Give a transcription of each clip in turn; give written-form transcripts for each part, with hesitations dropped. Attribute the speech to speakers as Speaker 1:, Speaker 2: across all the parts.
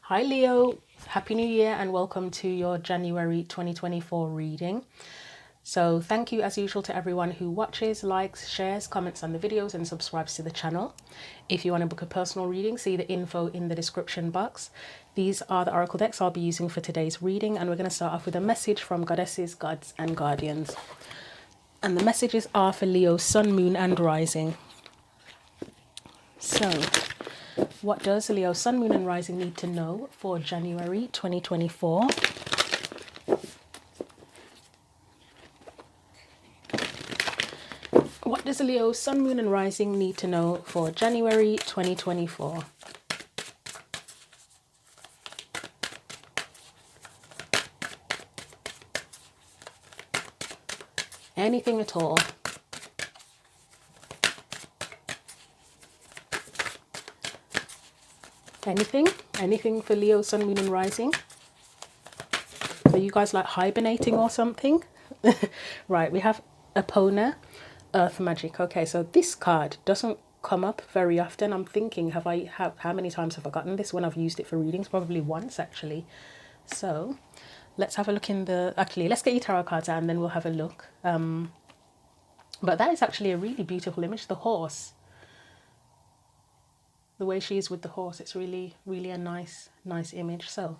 Speaker 1: Hi Leo, Happy New Year and welcome to your January 2024 reading. So thank you as usual to everyone who watches, likes, shares, comments on the videos and subscribes to the channel. If you want to book a personal reading, see the info in the description box. These are the oracle decks I'll be using for today's reading, and we're going to start off with a message from goddesses, gods and guardians. And the messages are for Leo, Sun, Moon and Rising. So what does Leo, Sun, Moon and Rising need to know for January 2024? What does Leo, Sun, Moon and Rising need to know for January 2024? Anything at all. Anything for Leo, Sun, Moon and Rising? Are you guys like hibernating or something? Right, we have Epona, Earth Magic. Okay, so this card doesn't come up very often. I'm thinking, how many times have I gotten this when I've used it for readings? Probably once actually. So let's have a look in the, actually let's get your tarot cards out and then we'll have a look. But that is actually a really beautiful image. The horse, the way she is with the horse, it's really a nice image. So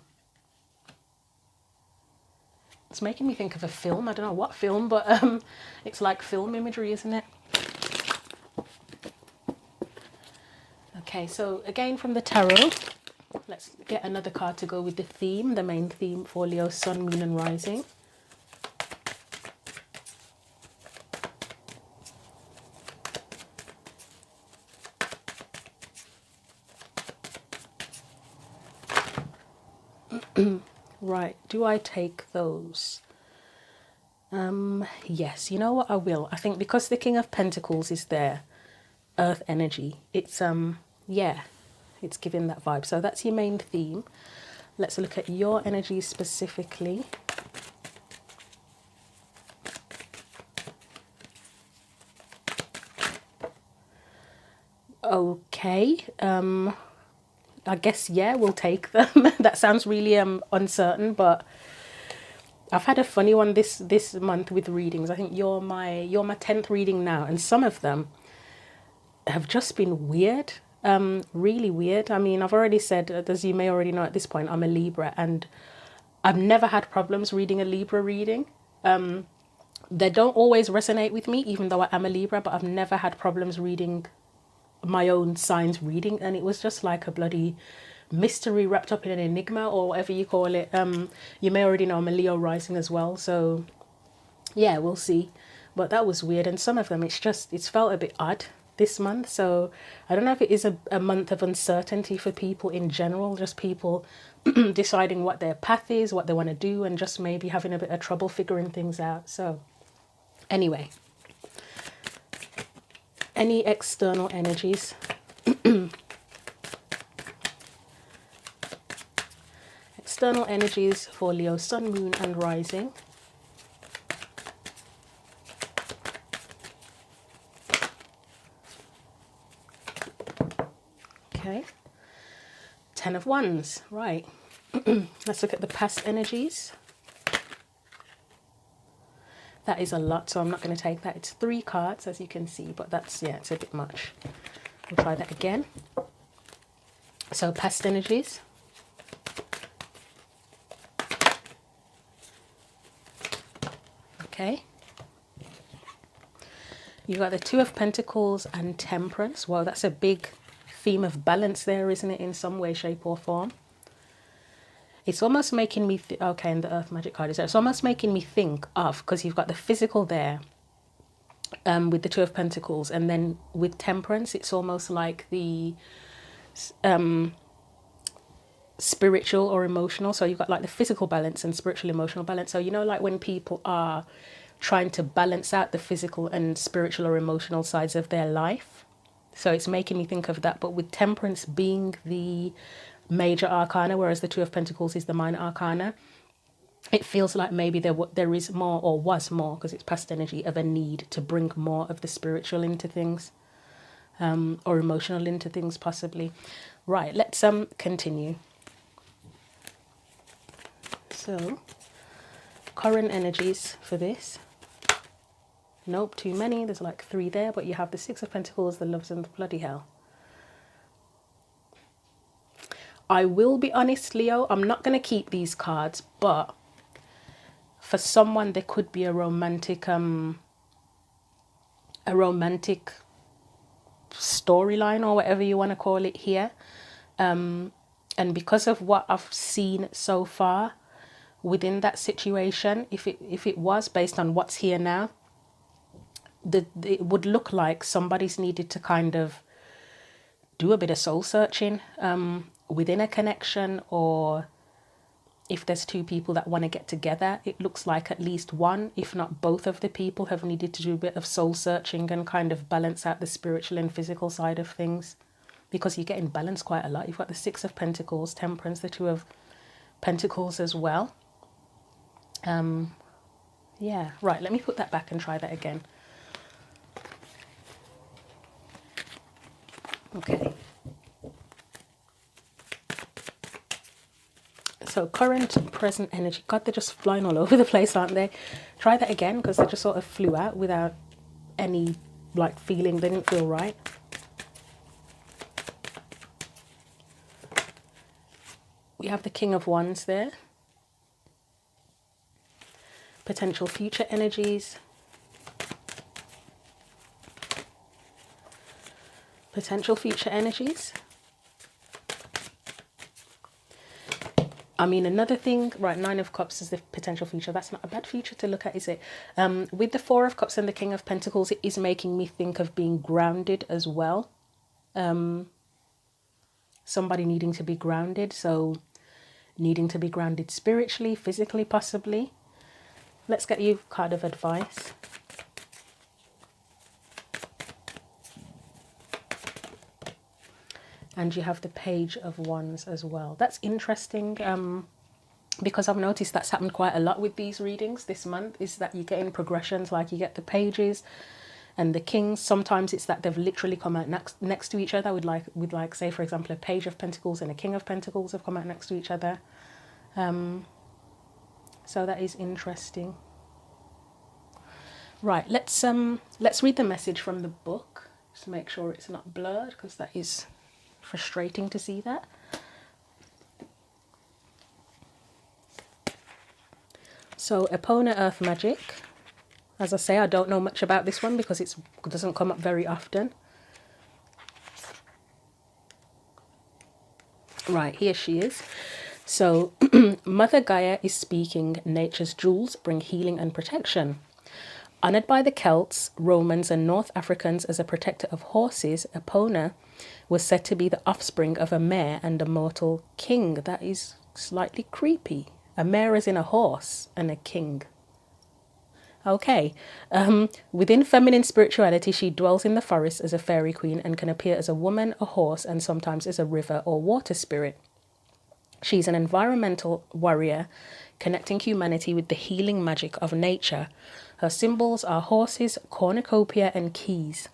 Speaker 1: it's making me think of a film. I don't know what film, but it's like film imagery, isn't it? Okay, so again from the tarot, let's get another card to go with the theme, the main theme for Leo, Sun, Moon and Rising. Right, do I take those? Yes, you know what, I will. I think because the King of Pentacles is there, earth energy, it's yeah, it's giving that vibe. So that's your main theme. Let's look at your energy specifically. Okay, I guess, yeah, we'll take them. That sounds really uncertain, but I've had a funny one this month with readings. I think you're my 10th reading now, and some of them have just been weird, really weird. I mean, I've already said, as you may already know at this point, I'm a Libra, and I've never had problems reading a Libra reading. They don't always resonate with me, even though I am a Libra, but I've never had problems reading my own signs reading, and it was just like a bloody mystery wrapped up in an enigma or whatever you call it. You may already know I'm a Leo rising as well, so yeah, we'll see. But that was weird, and some of them it's felt a bit odd this month. So I don't know if it is a month of uncertainty for people in general, just people deciding what their path is, what they want to do, and just maybe having a bit of trouble figuring things out. So anyway, any external energies? External energies for Leo, Sun, Moon and Rising. Okay. 10 of Wands. Right. Let's look at the past energies. That is a lot, so I'm not going to take that. It's 3 cards, as you can see, but that's, yeah, it's a bit much. We'll try that again. So past energies. Okay. You got the 2 of Pentacles and Temperance. Well, that's a big theme of balance there, isn't it, in some way, shape or form? It's almost making me, okay, and the Earth Magic card is there. It's almost making me think of, because you've got the physical there with the 2 of Pentacles, and then with Temperance, it's almost like the spiritual or emotional. So you've got like the physical balance and spiritual emotional balance. So, you know, like when people are trying to balance out the physical and spiritual or emotional sides of their life. So it's making me think of that, but with Temperance being the major arcana, whereas the 2 of Pentacles is the minor arcana, it feels like maybe there is more, or was more, because it's past energy, of a need to bring more of the spiritual into things, or emotional into things possibly. Right, let's continue. So, current energies for this. Nope, too many. There's like 3 there, but you have the Six of Pentacles, the Loves, and the bloody hell. I will be honest, Leo, I'm not going to keep these cards, but for someone there could be a romantic storyline or whatever you want to call it here. And because of what I've seen so far within that situation, if it was based on what's here now, it would look like somebody's needed to kind of do a bit of soul searching within a connection, or if there's 2 people that want to get together, it looks like at least one, if not both of the people have needed to do a bit of soul searching and kind of balance out the spiritual and physical side of things, because you're getting balanced quite a lot. You've got the Six of Pentacles, Temperance, the Two of Pentacles as well. Yeah, right, let me put that back and try that again. Okay. So current, present energy. God, they're just flying all over the place, aren't they? Try that again, because they just sort of flew out without any like feeling. They didn't feel right. We have the King of Wands there. Potential future energies. Potential future energies. I mean, another thing, right, 9 of Cups is the potential future. That's not a bad future to look at, is it? With the 4 of Cups and the King of Pentacles, it is making me think of being grounded as well. Somebody needing to be grounded, so needing to be grounded spiritually, physically, possibly. Let's get you a card of advice. And you have the Page of Wands as well. That's interesting, because I've noticed that's happened quite a lot with these readings this month, is that you get in progressions, like you get the Pages and the Kings. Sometimes it's that they've literally come out next to each other, with like say, for example, a Page of Pentacles and a King of Pentacles have come out next to each other. So that is interesting. Right, let's read the message from the book, just to make sure it's not blurred, because that is frustrating to see that. So, Epona Earth Magic. As I say, I don't know much about this one because it doesn't come up very often. Right, here she is. So, Mother Gaia is speaking. Nature's jewels bring healing and protection. Honoured by the Celts, Romans and North Africans as a protector of horses, Epona was said to be the offspring of a mare and a mortal king. That is slightly creepy. A mare as in a horse and a king. Okay. Within feminine spirituality, she dwells in the forest as a fairy queen and can appear as a woman, a horse, and sometimes as a river or water spirit. She's an environmental warrior, connecting humanity with the healing magic of nature. Her symbols are horses, cornucopia, and keys.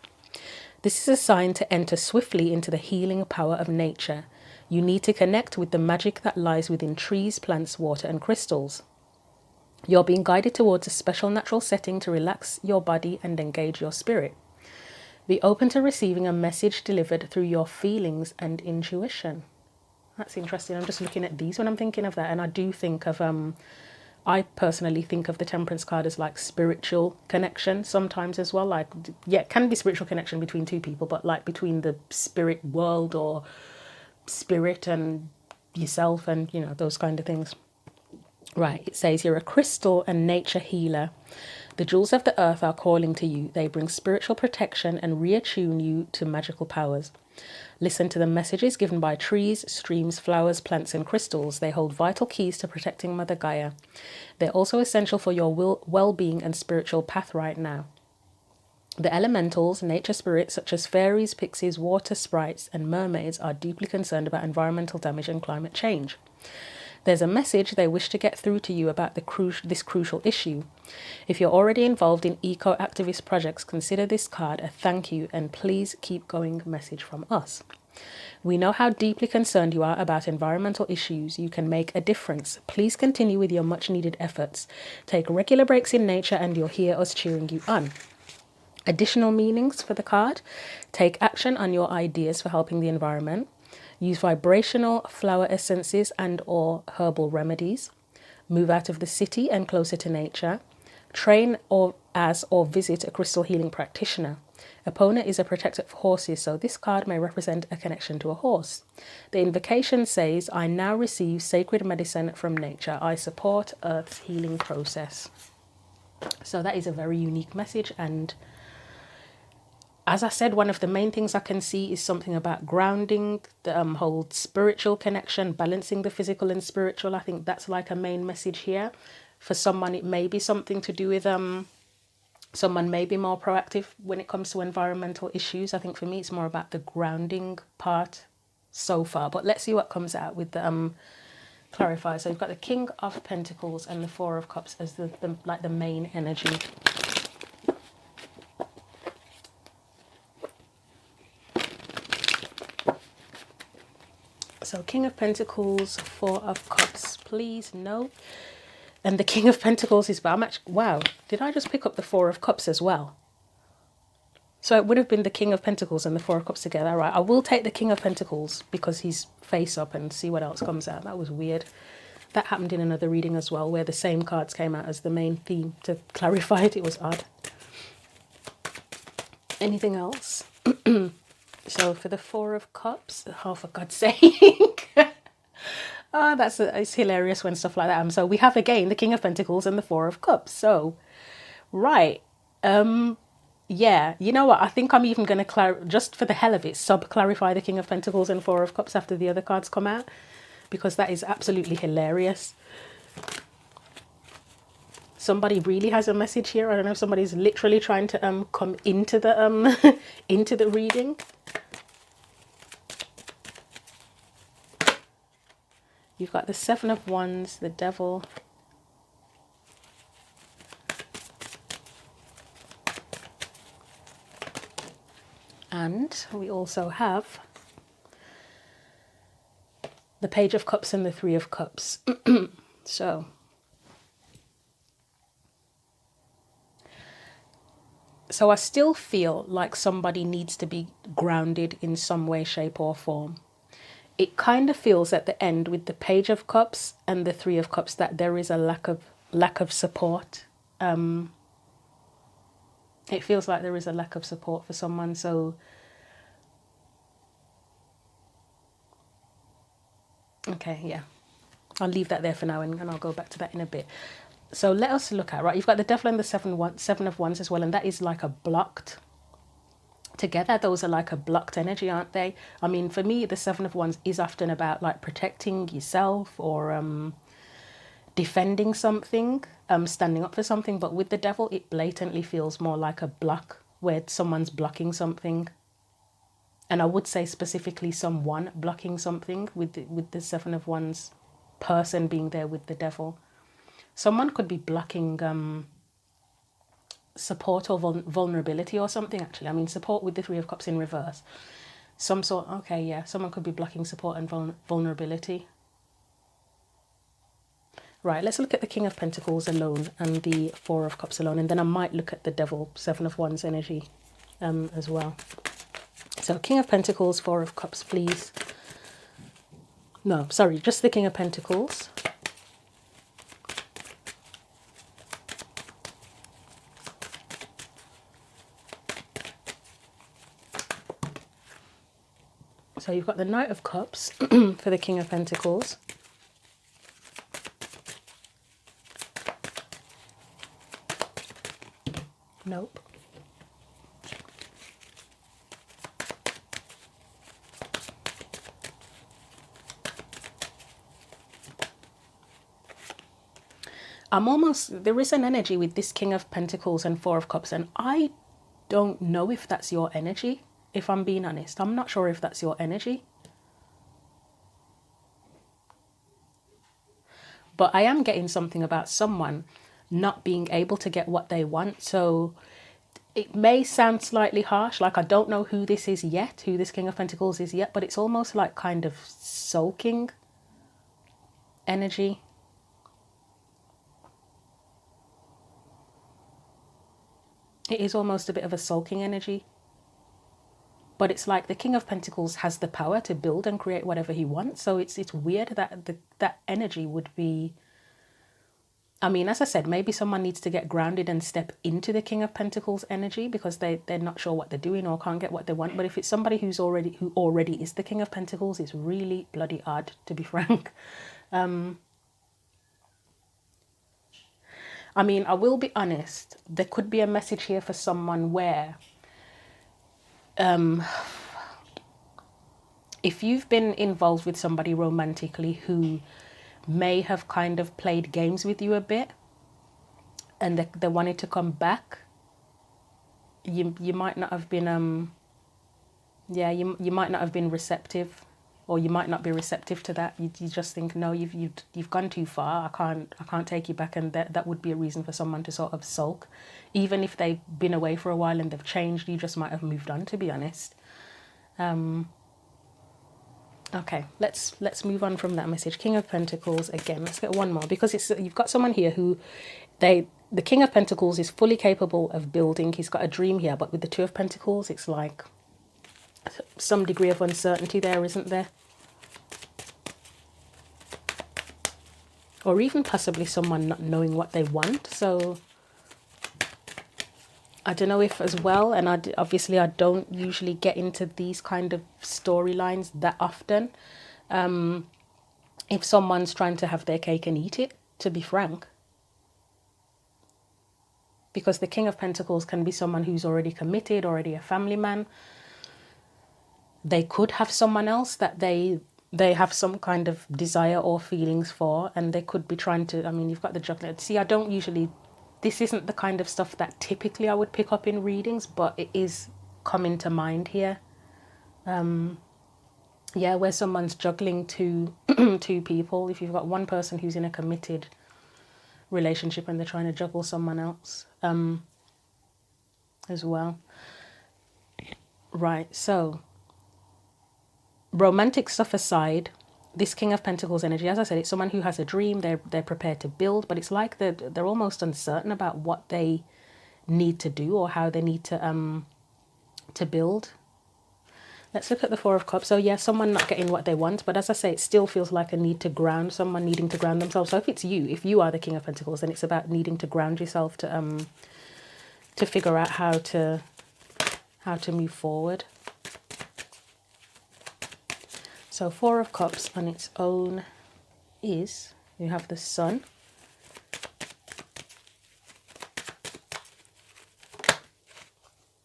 Speaker 1: This is a sign to enter swiftly into the healing power of nature. You need to connect with the magic that lies within trees, plants, water, and crystals. You're being guided towards a special natural setting to relax your body and engage your spirit. Be open to receiving a message delivered through your feelings and intuition. That's interesting. I'm just looking at these when I'm thinking of that, and I do think of I personally think of the Temperance card as like spiritual connection sometimes as well. Like, yeah, it can be spiritual connection between 2 people, but like between the spirit world or spirit and yourself, and you know, those kind of things. Right, it says you're a crystal and nature healer. The jewels of the earth are calling to you. They bring spiritual protection and reattune you to magical powers. Listen to the messages given by trees, streams, flowers, plants, and crystals. They hold vital keys to protecting Mother Gaia. They're also essential for your well-being and spiritual path right now. The elementals, nature spirits such as fairies, pixies, water sprites, and mermaids are deeply concerned about environmental damage and climate change. There's a message they wish to get through to you about this crucial issue. If you're already involved in eco-activist projects, consider this card a thank you and please keep going message from us. We know how deeply concerned you are about environmental issues. You can make a difference. Please continue with your much needed efforts. Take regular breaks in nature and you'll hear us cheering you on. Additional meanings for the card: take action on your ideas for helping the environment. Use vibrational flower essences and or herbal remedies. Move out of the city and closer to nature. Train or visit a crystal healing practitioner. Epona is a protector of horses, so this card may represent a connection to a horse. The invocation says, I now receive sacred medicine from nature. I support Earth's healing process. So that is a very unique message, and as I said, one of the main things I can see is something about grounding, the whole spiritual connection, balancing the physical and spiritual. I think that's like a main message here. For someone, it may be something to do with someone may be more proactive when it comes to environmental issues. I think for me, it's more about the grounding part so far. But let's see what comes out with the clarifier. So you've got the King of Pentacles and the Four of Cups as the like the main energy. So King of Pentacles, Four of Cups, please, no. And the King of Pentacles is, wow, did I just pick up the Four of Cups as well? So it would have been the King of Pentacles and the Four of Cups together, right? I will take the King of Pentacles because he's face up and see what else comes out. That was weird. That happened in another reading as well, where the same cards came out as the main theme. To clarify it, it was odd. Anything else? So for the Four of Cups, oh, for God's sake. Oh, it's hilarious when stuff like that. So we have again the King of Pentacles and the Four of Cups. So, right. Yeah, you know what? I think I'm even going to, just for the hell of it, sub-clarify the King of Pentacles and Four of Cups after the other cards come out. Because that is absolutely hilarious. Somebody really has a message here. I don't know if somebody's literally trying to come into the into the reading. You've got the Seven of Wands, the Devil. And we also have the Page of Cups and the Three of Cups. So I still feel like somebody needs to be grounded in some way, shape or form. It kind of feels at the end with the Page of Cups and the Three of Cups that there is a lack of support. It feels like there is a lack of support for someone. So, okay, yeah. I'll leave that there for now and I'll go back to that in a bit. So let us look at, right, you've got the Devil and the Seven of Wands as well, and that is like a blocked together. Those are like a blocked energy, aren't they? I mean, for me, the Seven of Wands is often about like protecting yourself or defending something, standing up for something. But with the Devil, it blatantly feels more like a block where someone's blocking something. And I would say specifically someone blocking something with the Seven of Wands person being there with the Devil. Someone could be blocking support or vulnerability or something, actually. I mean, support with the Three of Cups in reverse. Okay, yeah, someone could be blocking support and vulnerability. Right, let's look at the King of Pentacles alone and the Four of Cups alone, and then I might look at the Devil, Seven of Wands energy as well. So King of Pentacles, Four of Cups, please. No, sorry, just the King of Pentacles. So you've got the Knight of Cups for the King of Pentacles. Nope. There is an energy with this King of Pentacles and Four of Cups, and I don't know if that's your energy. If I'm being honest, I'm not sure if that's your energy. But I am getting something about someone not being able to get what they want. So it may sound slightly harsh, like I don't know who this is yet, who this King of Pentacles is yet, but it's almost like kind of sulking energy. It is almost a bit of a sulking energy. But it's like the King of Pentacles has the power to build and create whatever he wants. So it's weird that that energy would be... I mean, as I said, maybe someone needs to get grounded and step into the King of Pentacles energy because they're not sure what they're doing or can't get what they want. But if it's somebody who already is the King of Pentacles, it's really bloody odd, to be frank. I mean, I will be honest. There could be a message here for someone where... if you've been involved with somebody romantically who may have kind of played games with you a bit and they wanted to come back, you might not have been you might not have been receptive, or you might not be receptive to that. You just think, no, you've gone too far, I can't take you back, and that would be a reason for someone to sort of sulk. Even if they've been away for a while and they've changed, you just might have moved on, to be honest. Okay, let's move on from that message. King of Pentacles again. Let's get one more, because you've got someone here who the King of Pentacles is fully capable of building. He's got a dream here, but with the Two of Pentacles, it's like some degree of uncertainty there, isn't there? Or even possibly someone not knowing what they want. So I don't know if as well, and obviously I don't usually get into these kind of storylines that often. If someone's trying to have their cake and eat it, to be frank. Because the King of Pentacles can be someone who's already committed, already a family man. They could have someone else that they have some kind of desire or feelings for, and they could be trying to... I mean, you've got the juggler. See, I don't usually... This isn't the kind of stuff that typically I would pick up in readings, but it is coming to mind here. Yeah, where someone's juggling two people. If you've got one person who's in a committed relationship and they're trying to juggle someone else as well. Right, so romantic stuff aside, this King of Pentacles energy, as I said, it's someone who has a dream. They're prepared to build, but it's like they're almost uncertain about what they need to do or how they need to build. Let's look at the Four of Cups. So yeah, someone not getting what they want, but as I say, it still feels like a need to ground, someone needing to ground themselves. So if you are the King of Pentacles, then it's about needing to ground yourself to figure out how to move forward. So Four of Cups on its own is, you have the Sun.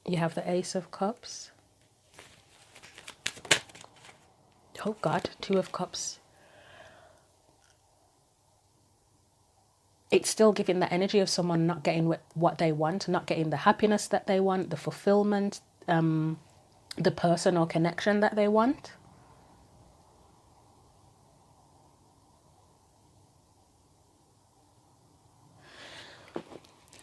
Speaker 1: You have the Ace of Cups. Oh God, Two of Cups. It's still giving the energy of someone not getting what they want, not getting the happiness that they want, the fulfillment, the person or connection that they want.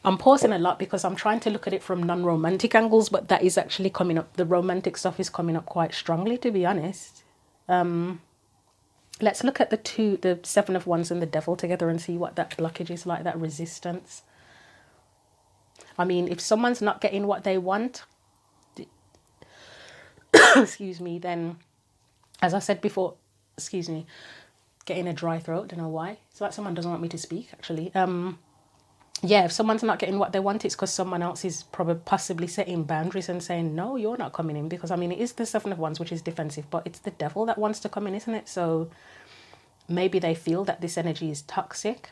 Speaker 1: I'm pausing a lot because I'm trying to look at it from non-romantic angles, but that is actually coming up. The romantic stuff is coming up quite strongly, to be honest. Let's look at the Seven of Wands and the Devil together and see what that blockage is like, that resistance. I mean, if someone's not getting what they want, excuse me, then, as I said before, excuse me, getting a dry throat, don't know why. It's like someone doesn't want me to speak, actually. Yeah, if someone's not getting what they want, it's because someone else is probably possibly setting boundaries and saying, no, you're not coming in. Because, I mean, it is the Seven of Wands, which is defensive, but it's the Devil that wants to come in, isn't it? So maybe they feel that this energy is toxic.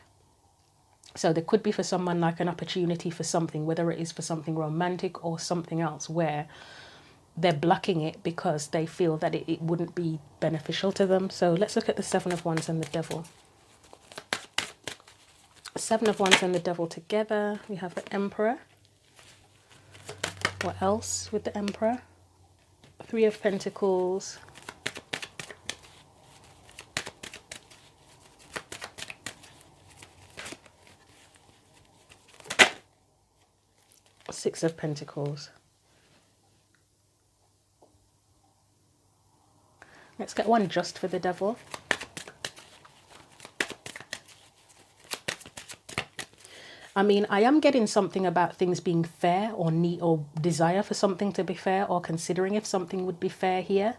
Speaker 1: So there could be for someone like an opportunity for something, whether it is for something romantic or something else, where they're blocking it because they feel that it wouldn't be beneficial to them. So let's look at the Seven of Wands and the Devil. Seven of Wands and the Devil together. We have the Emperor. What else with the Emperor? Three of Pentacles. Six of Pentacles. Let's get one just for the Devil. I mean, I am getting something about things being fair or need or desire for something to be fair or considering if something would be fair here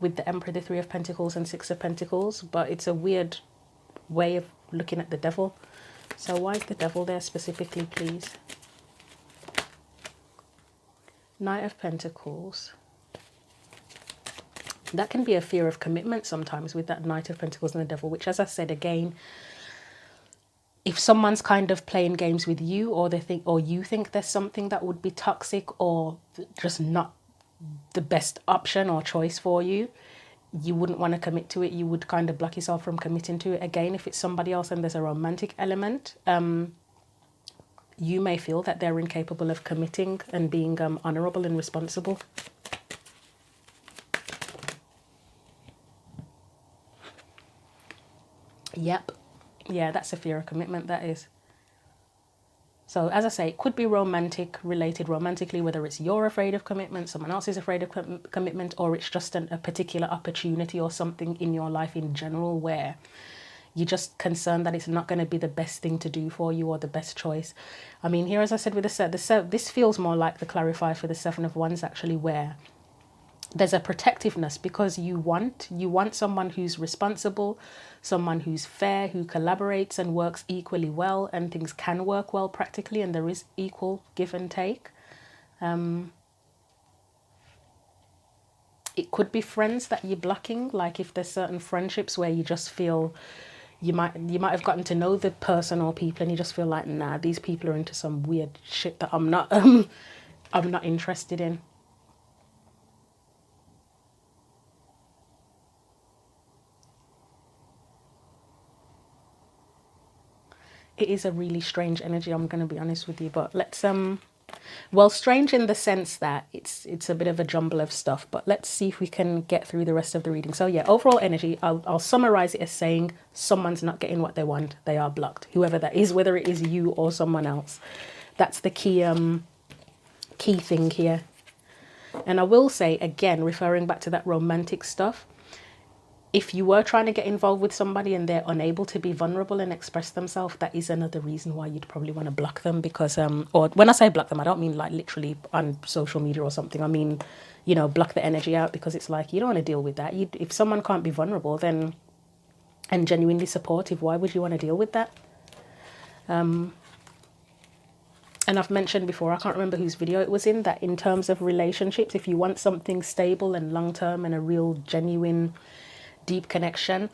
Speaker 1: with the Emperor, the Three of Pentacles and Six of Pentacles. But it's a weird way of looking at the Devil. So why is the Devil there specifically, please? Knight of Pentacles. That can be a fear of commitment sometimes with that Knight of Pentacles and the Devil, which, as I said again, if someone's kind of playing games with you, or they think, or you think there's something that would be toxic or just not the best option or choice for you, you wouldn't want to commit to it. You would kind of block yourself from committing to it. Again, if it's somebody else and there's a romantic element, you may feel that they're incapable of committing and being honorable and responsible. Yep. Yeah, that's a fear of commitment, that is. So as I say, it could be romantic related, romantically, whether it's you're afraid of commitment, someone else is afraid of commitment, or it's just a particular opportunity or something in your life in general where you're just concerned that it's not going to be the best thing to do for you or the best choice. I mean, here, as I said, with this feels more like the clarifier for the Seven of Wands, actually, where there's a protectiveness because you want someone who's responsible, someone who's fair, who collaborates and works equally well, and things can work well practically, and there is equal give and take. It could be friends that you're blocking, like if there's certain friendships where you just feel you might have gotten to know the person or people and you just feel like, nah, these people are into some weird shit that I'm not interested in. It is a really strange energy, I'm going to be honest with you, but let's well, strange in the sense that it's a bit of a jumble of stuff, but let's see if we can get through the rest of the reading. So yeah, overall energy, I'll summarize it as saying someone's not getting what they want, they are blocked, whoever that is, whether it is you or someone else. That's the key thing here. And I will say again, referring back to that romantic stuff, if you were trying to get involved with somebody and they're unable to be vulnerable and express themselves, that is another reason why you'd probably want to block them. Because or when I say block them, I don't mean like literally on social media or something. I mean, you know, block the energy out, because it's like you don't want to deal with that. If someone can't be vulnerable then and genuinely supportive, why would you want to deal with that? And I've mentioned before, I can't remember whose video it was in, that in terms of relationships, if you want something stable and long-term and a real genuine deep connection,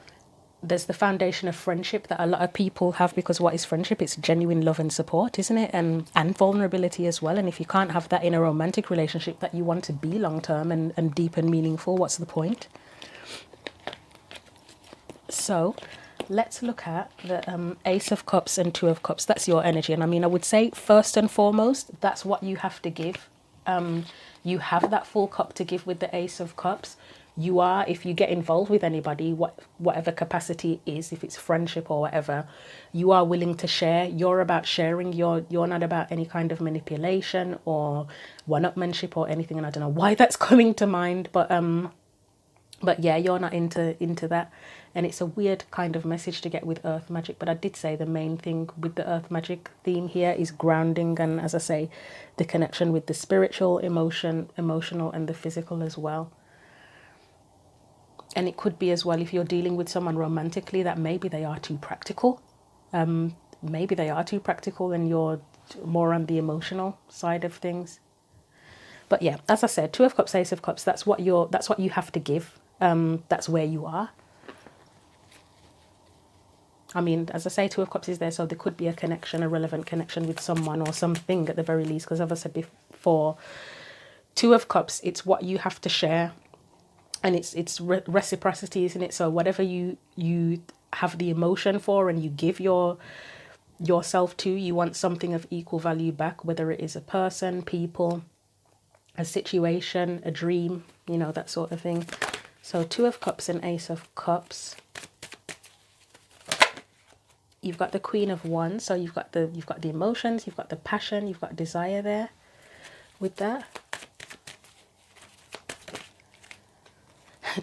Speaker 1: there's the foundation of friendship that a lot of people have, because what is friendship? It's genuine love and support, isn't it? And vulnerability as well. And if you can't have that in a romantic relationship that you want to be long-term and deep and meaningful, what's the point? So let's look at the Ace of Cups and Two of Cups. That's your energy. And I mean, I would say first and foremost, that's what you have to give. You have that full cup to give with the Ace of Cups. You are, if you get involved with anybody, whatever capacity it is, if it's friendship or whatever, you are willing to share. You're about sharing. You're not about any kind of manipulation or one-upmanship or anything. And I don't know why that's coming to mind, but yeah, you're not into that. And it's a weird kind of message to get with earth magic. But I did say the main thing with the earth magic theme here is grounding. And as I say, the connection with the spiritual, emotional, and the physical as well. And it could be as well, if you're dealing with someone romantically, that maybe they are too practical. Maybe they are too practical and you're more on the emotional side of things. But yeah, as I said, Two of Cups, Ace of Cups, that's what you have to give. That's where you are. I mean, as I say, Two of Cups is there, so there could be a connection, a relevant connection with someone or something at the very least. Because as I said before, Two of Cups, it's what you have to share. And it's reciprocity, isn't it? So whatever you have the emotion for and you give yourself to, you want something of equal value back, whether it is a person, people, a situation, a dream, you know, that sort of thing. So Two of Cups and Ace of Cups. You've got the Queen of Wands, so you've got the emotions, you've got the passion, you've got desire there. with that.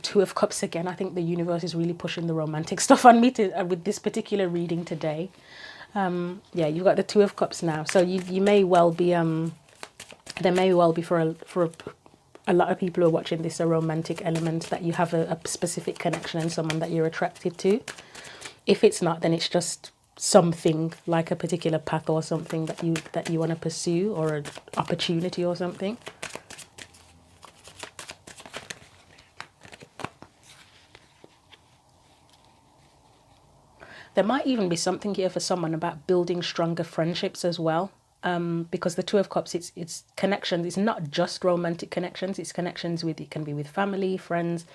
Speaker 1: Two of Cups again. I think the universe is really pushing the romantic stuff on me with this particular reading today. Yeah, you've got the Two of Cups now. So you may well be, there may well be for a lot of people who are watching this, a romantic element, that you have a specific connection and someone that you're attracted to. If it's not, then it's just something like a particular path or something that you want to pursue, or an opportunity or something. There might even be something here for someone about building stronger friendships as well. Because the Two of Cups, it's connections. It's not just romantic connections. It's connections with, it can be with family, friends,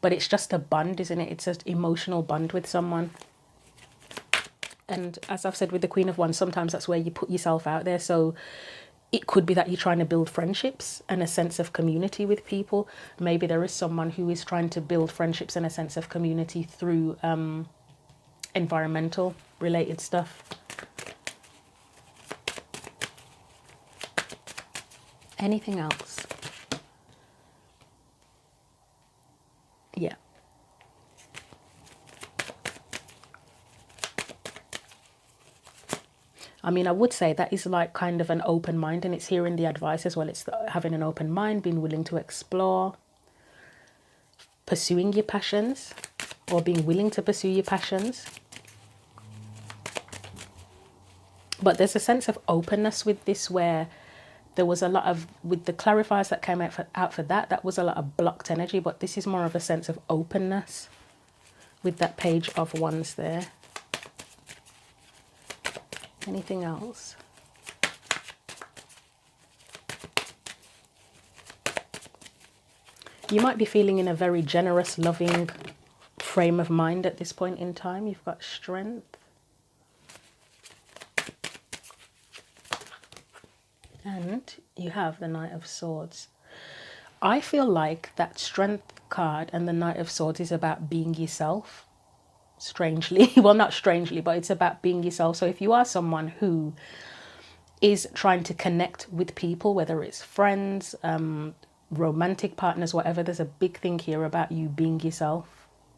Speaker 1: but it's just a bond, isn't it? It's an emotional bond with someone. And as I've said with the Queen of Wands, sometimes that's where you put yourself out there. So it could be that you're trying to build friendships and a sense of community with people. Maybe there is someone who is trying to build friendships and a sense of community through environmental related stuff. Anything else? Yeah. I mean, I would say that is like kind of an open mind, and it's hearing the advice as well. It's having an open mind, being willing to explore, pursuing your passions, or being willing to pursue your passions. But there's a sense of openness with this, where there was a lot of, with the clarifiers that came out for that was a lot of blocked energy, but this is more of a sense of openness with that Page of Wands there. Anything else? You might be feeling in a very generous, loving frame of mind at this point in time. You've got Strength. And you have the Knight of Swords. I feel like that Strength card and the Knight of Swords is about being yourself. Strangely, well, not strangely, but it's about being yourself. So if you are someone who is trying to connect with people, whether it's friends, romantic partners, whatever, there's a big thing here about you being yourself.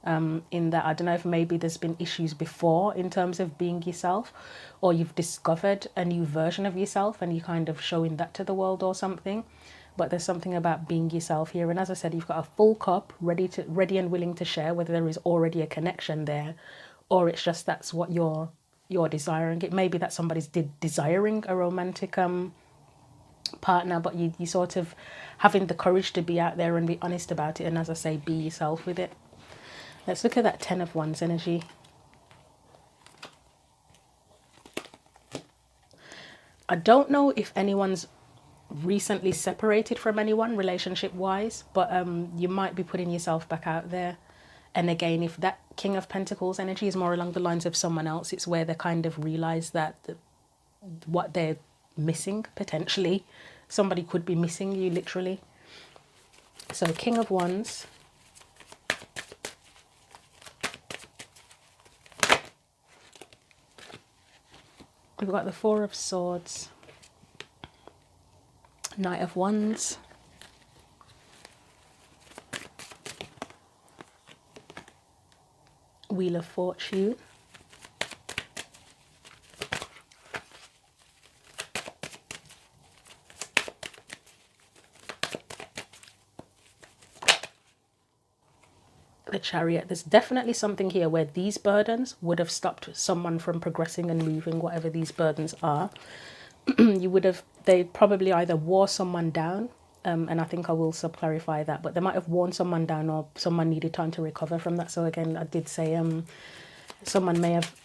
Speaker 1: In that, I don't know if maybe there's been issues before in terms of being yourself, or you've discovered a new version of yourself and you're kind of showing that to the world or something. But there's something about being yourself here. And as I said, you've got a full cup ready and willing to share, whether there is already a connection there, or it's just that's what you're desiring. It may be that somebody's desiring a romantic partner, but you sort of having the courage to be out there and be honest about it. And as I say, be yourself with it. Let's look at that Ten of Wands energy. I don't know if anyone's recently separated from anyone relationship wise, but you might be putting yourself back out there. And again, if that King of Pentacles energy is more along the lines of someone else, it's where they kind of realize that what they're missing, potentially somebody could be missing you, literally. So King of Wands, we've got the Four of Swords, Knight of Wands, Wheel of Fortune, the Chariot. There's definitely something here where these burdens would have stopped someone from progressing and moving, whatever these burdens are. They probably either wore someone down, and I think I will clarify that, but they might have worn someone down, or someone needed time to recover from that. So again, I did say someone may have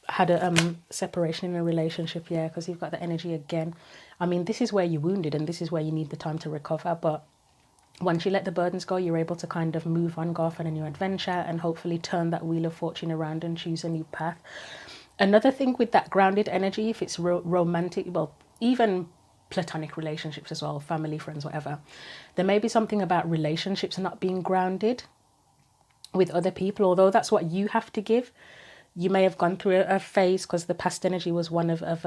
Speaker 1: had a separation in a relationship, yeah, because you've got the energy again. I mean, this is where you're wounded and this is where you need the time to recover, but once you let the burdens go, you're able to kind of move on, go off on a new adventure, and hopefully turn that Wheel of Fortune around and choose a new path. Another thing with that grounded energy, if it's romantic, well, even platonic relationships as well, family, friends, whatever, there may be something about relationships not being grounded with other people, although that's what you have to give. You may have gone through a phase, because the past energy was one of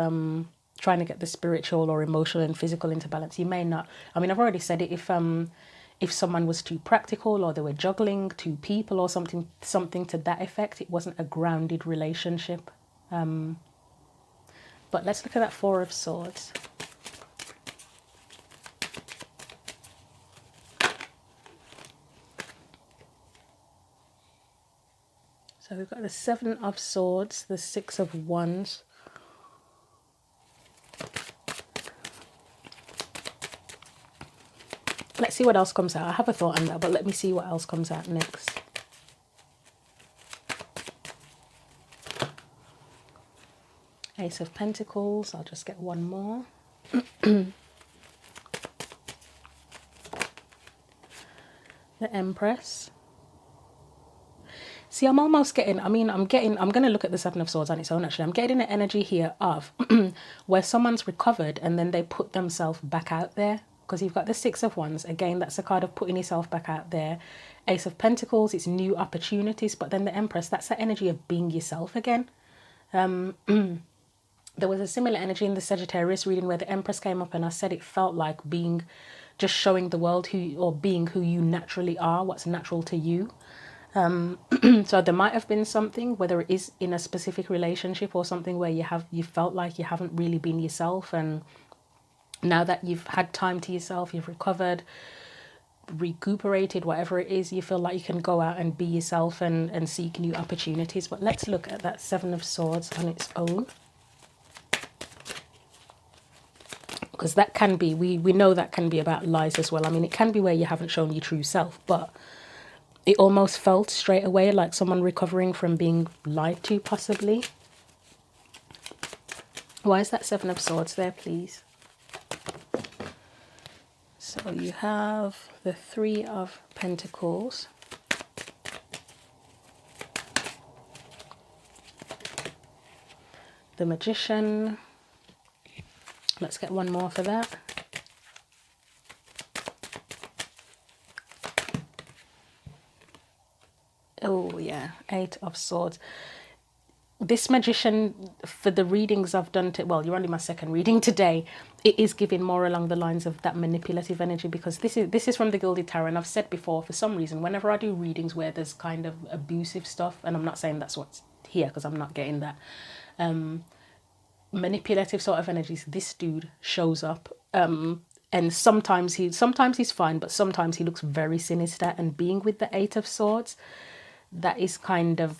Speaker 1: trying to get the spiritual or emotional and physical into balance. You may not. I mean, I've already said it. If someone was too practical, or they were juggling two people or something to that effect, it wasn't a grounded relationship. But let's look at that Four of Swords. So we've got the Seven of Swords, the Six of Wands. Let's see what else comes out. I have a thought on that, but let me see what else comes out next. Ace of Pentacles. I'll just get one more. The Empress. See, I'm almost getting, I'm going to look at the Seven of Swords on its own, actually. I'm getting an energy here of where someone's recovered and then they put themselves back out there. Because you've got the Six of Wands. Again, that's a card of putting yourself back out there. Ace of Pentacles, it's new opportunities. But then the Empress, that's that energy of being yourself again. There was a similar energy in the Sagittarius reading where the Empress came up, and I said it felt like being, just showing the world being who you naturally are, what's natural to you. So there might have been something, whether it is in a specific relationship or something where you felt like you haven't really been yourself, and now that you've had time to yourself, you've recovered, recuperated, whatever it is, you feel like you can go out and be yourself and seek new opportunities. But let's look at that Seven of Swords on its own. Because that can be, we know that can be about lies as well. I mean, it can be where you haven't shown your true self, but it almost felt straight away like someone recovering from being lied to, possibly. Why is that Seven of Swords there, please? So you have the Three of Pentacles. The Magician. Let's get one more for that. Oh yeah, Eight of Swords. This Magician, for the readings I've done, well, you're only my second reading today, it is giving more along the lines of that manipulative energy, because this is from the Gilded Tarot, and I've said before, for some reason, whenever I do readings where there's kind of abusive stuff, and I'm not saying that's what's here, because I'm not getting that, manipulative sort of energies, this dude shows up, and sometimes he's fine, but sometimes he looks very sinister, and being with the Eight of Swords, that is kind of,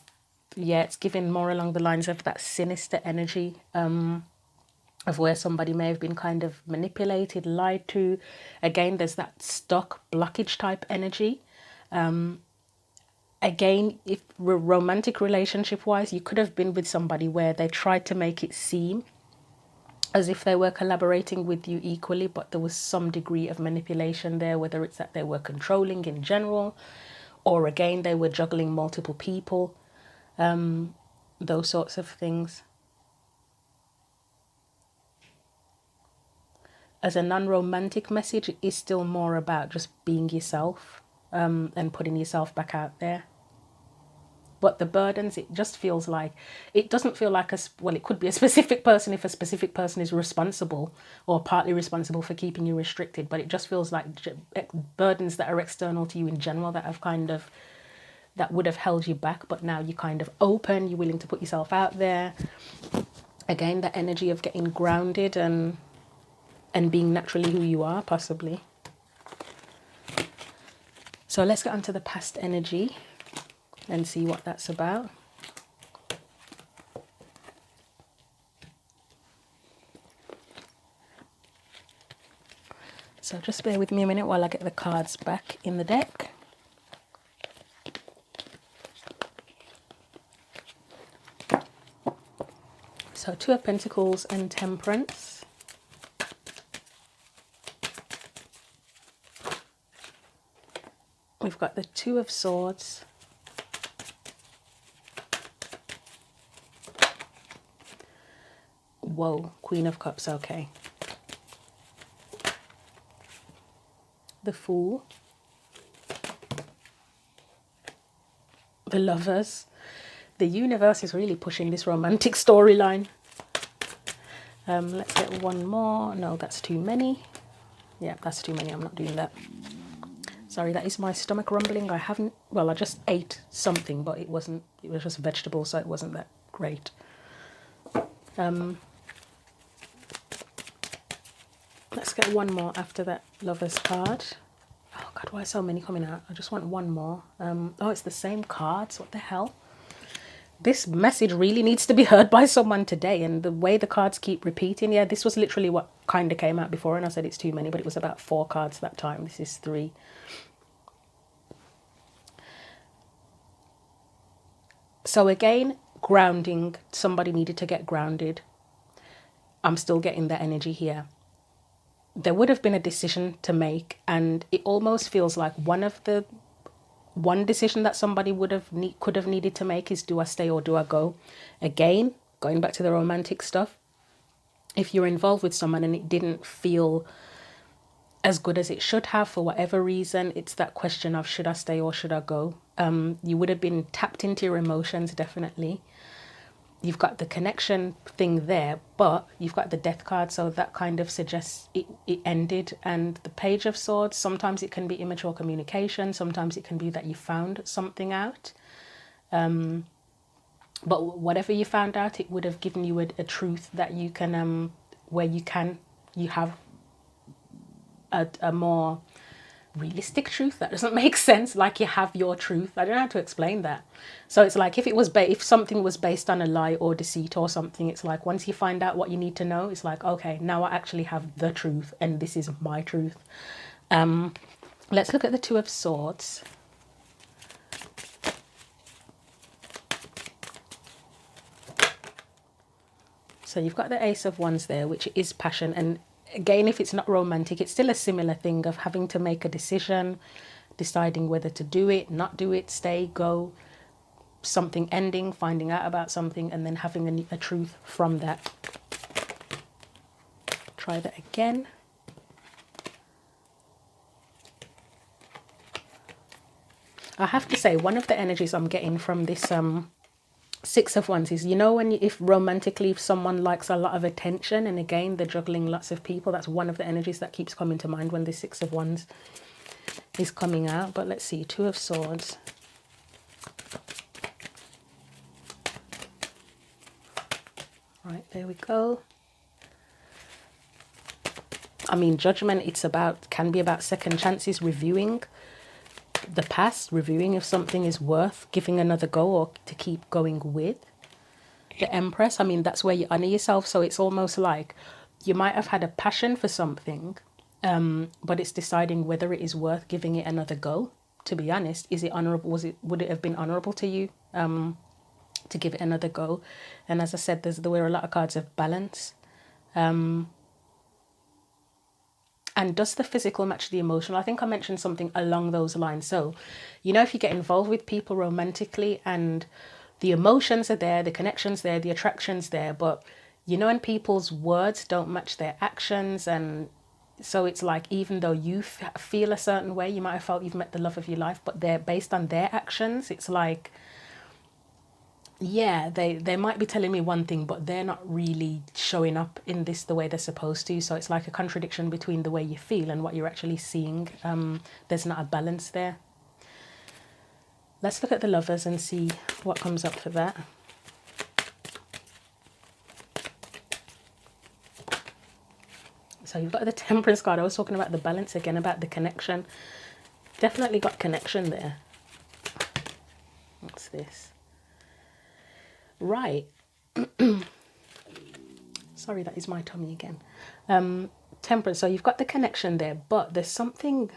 Speaker 1: yeah, it's giving more along the lines of that sinister energy, of where somebody may have been kind of manipulated, lied to. Again, there's that stuck blockage type energy. Again, if romantic relationship wise, you could have been with somebody where they tried to make it seem as if they were collaborating with you equally, but there was some degree of manipulation there, whether it's that they were controlling in general, or again, they were juggling multiple people. Those sorts of things. As a non-romantic message, it is still more about just being yourself, and putting yourself back out there. But the burdens, it just feels like, it doesn't feel like well, it could be a specific person if a specific person is responsible or partly responsible for keeping you restricted, but it just feels like burdens that are external to you in general that have kind of, that would have held you back, but now you're kind of open, you're willing to put yourself out there. Again, that energy of getting grounded and being naturally who you are, possibly. So let's get onto the past energy and see what that's about. So just bear with me a minute while I get the cards back in the deck. So Two of Pentacles and Temperance. We've got the Two of Swords. Whoa, Queen of Cups, okay. The Fool. The Lovers. The universe is really pushing this romantic storyline. Let's get one more. No, that's too many. Yeah, that's too many. I'm not doing that. Sorry, that is my stomach rumbling. I haven't, well, I just ate something, but it was just vegetable, so it wasn't that great. Let's get one more after that Lover's card. Oh God, why are so many coming out? I just want one more. Oh, it's the same cards. What the hell? This message really needs to be heard by someone today, and the way the cards keep repeating. Yeah, this was literally what kind of came out before, and I said it's too many, but it was about 4 cards that time. This is 3. So again, grounding. Somebody needed to get grounded. I'm still getting that energy here. There would have been a decision to make, and it almost feels like one decision that somebody could have needed to make is, do I stay or do I go? Again, going back to the romantic stuff, if you're involved with someone and it didn't feel as good as it should have for whatever reason, it's that question of, should I stay or should I go? You would have been tapped into your emotions, definitely. You've got the connection thing there, but you've got the death card, so that kind of suggests it ended. And the Page of Swords, sometimes it can be immature communication, sometimes it can be that you found something out. But whatever you found out, it would have given you a truth that you can, where you have a more realistic truth. That doesn't make sense. Like, you have your truth. I don't know how to explain that. So it's like, if something was based on a lie or deceit or something, it's like, once you find out what you need to know, it's like, okay, now I actually have the truth, and this is my truth. Let's look at the Two of Swords. So you've got the Ace of Wands there, which is passion. And again, if it's not romantic, it's still a similar thing of having to make a decision, deciding whether to do it, not do it, stay, go, something ending, finding out about something, and then having a truth from that. Try that again. I have to say, one of the energies I'm getting from this Six of Wands is, if romantically, if someone likes a lot of attention, and again, they're juggling lots of people, that's one of the energies that keeps coming to mind when the Six of Wands is coming out. But let's see, Two of Swords. Right, there we go. I mean, Judgment, can be about second chances, reviewing the past, reviewing if something is worth giving another go or to keep going with. The Empress, I mean, that's where you honor yourself. So it's almost like you might have had a passion for something, but it's deciding whether it is worth giving it another go. To be honest, is it honorable? Would it have been honorable to you to give it another go? And as I said, there were a lot of cards of balance. And does the physical match the emotional? I think I mentioned something along those lines. So, if you get involved with people romantically and the emotions are there, the connection's there, the attraction's there, but, and people's words don't match their actions. And so it's like, even though you feel a certain way, you might have felt you've met the love of your life, but they're based on their actions. It's like, yeah, they might be telling me one thing, but they're not really showing up in this the way they're supposed to. So it's like a contradiction between the way you feel and what you're actually seeing. There's not a balance there. Let's look at the Lovers and see what comes up for that. So you've got the Temperance card. I was talking about the balance again, about the connection. Definitely got connection there. What's this? Right. Sorry, that is my tummy again. Temperance, so you've got the connection there, but there's something,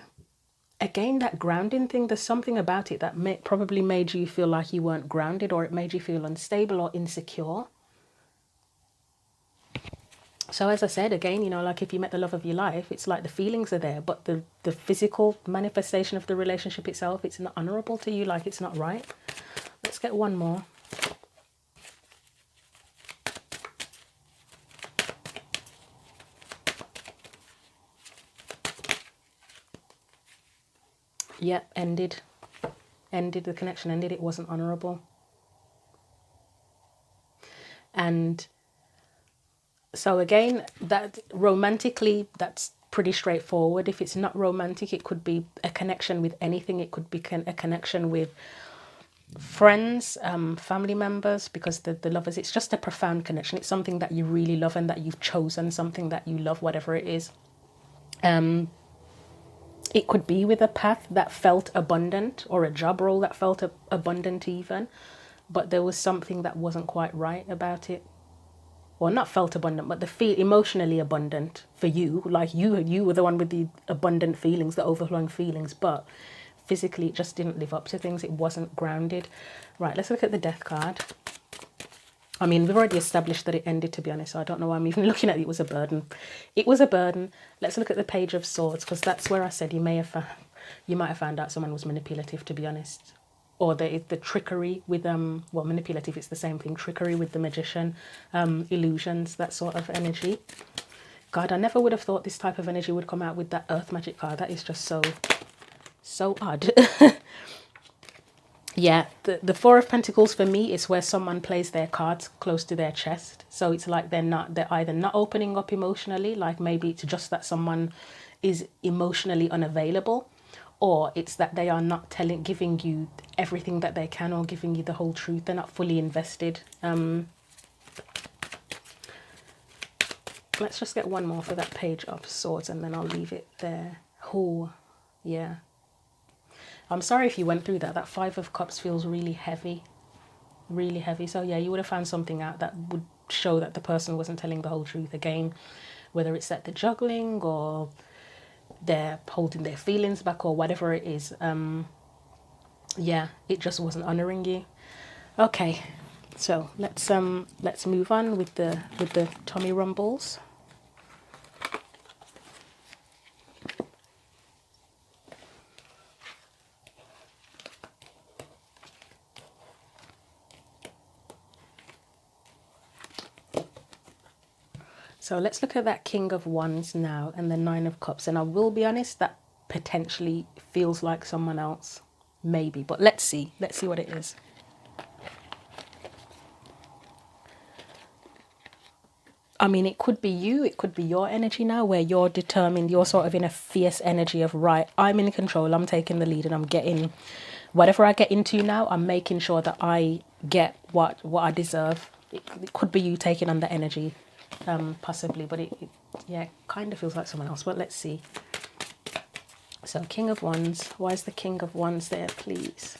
Speaker 1: again, that grounding thing, there's something about it that probably made you feel like you weren't grounded, or it made you feel unstable or insecure. So as I said, again, like if you met the love of your life, it's like the feelings are there, but the physical manifestation of the relationship itself, it's not honorable to you, like it's not right. Let's get one more. Yep, ended. The connection ended. It wasn't honorable. And So again, that romantically, that's pretty straightforward. If it's not romantic, it could be a connection with anything. It could be a connection with friends, family members, because the lovers, it's just a profound connection. It's something that you really love and that you've chosen, something that you love, whatever it is. It could be with a path that felt abundant, or a job role that felt abundant even, but there was something that wasn't quite right about it. Well, not felt abundant, but the feel emotionally abundant for you. Like you were the one with the abundant feelings, the overflowing feelings, but physically it just didn't live up to things. It wasn't grounded. Right, let's look at the death card. I mean, we've already established that it ended, to be honest, so I don't know why I'm even looking at it. It was a burden. It was a burden. Let's look at the Page of Swords, because that's where I said you might have found out someone was manipulative, to be honest. Or the trickery with, well, manipulative, it's the same thing. Trickery with the Magician, illusions, that sort of energy. God, I never would have thought this type of energy would come out with that Earth Magic card. That is just so odd. Yeah, the Four of Pentacles for me is where someone plays their cards close to their chest. So it's like they're either not opening up emotionally, like maybe it's just that someone is emotionally unavailable, or it's that they are not giving you everything that they can, or giving you the whole truth. They're not fully invested. Let's just get one more for that Page of Swords, and then I'll leave it there. Oh, yeah. I'm sorry if you went through that. That Five of Cups feels really heavy. Really heavy. So yeah, you would have found something out that would show that the person wasn't telling the whole truth. Again, whether it's that they're juggling, or they're holding their feelings back, or whatever it is. Yeah, it just wasn't honoring you. Okay, so let's move on with the Tommy Rumbles. So let's look at that King of Wands now, and the Nine of Cups. And I will be honest, that potentially feels like someone else. Maybe, but let's see. Let's see what it is. I mean, it could be you. It could be your energy now, where you're determined. You're sort of in a fierce energy of, right, I'm in control. I'm taking the lead, and I'm getting whatever I get into now. I'm making sure that I get what I deserve. It could be you taking on the energy. Possibly, but it yeah, kind of feels like someone else, but let's see. So King of Wands, why is the King of Wands there, please?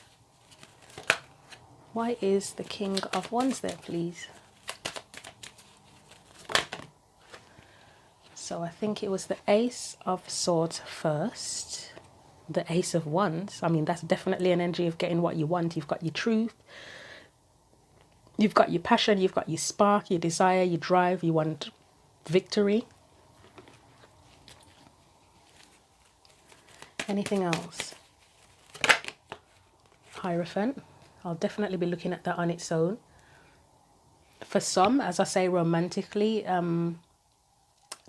Speaker 1: Why is the King of Wands there, please? So I think it was the Ace of Swords first, the Ace of Wands. I mean, that's definitely an energy of getting what you want. You've got your truth, you've got your passion, you've got your spark, your desire, your drive, you want victory. Anything else? Hierophant. I'll definitely be looking at that on its own. For some, as I say, romantically,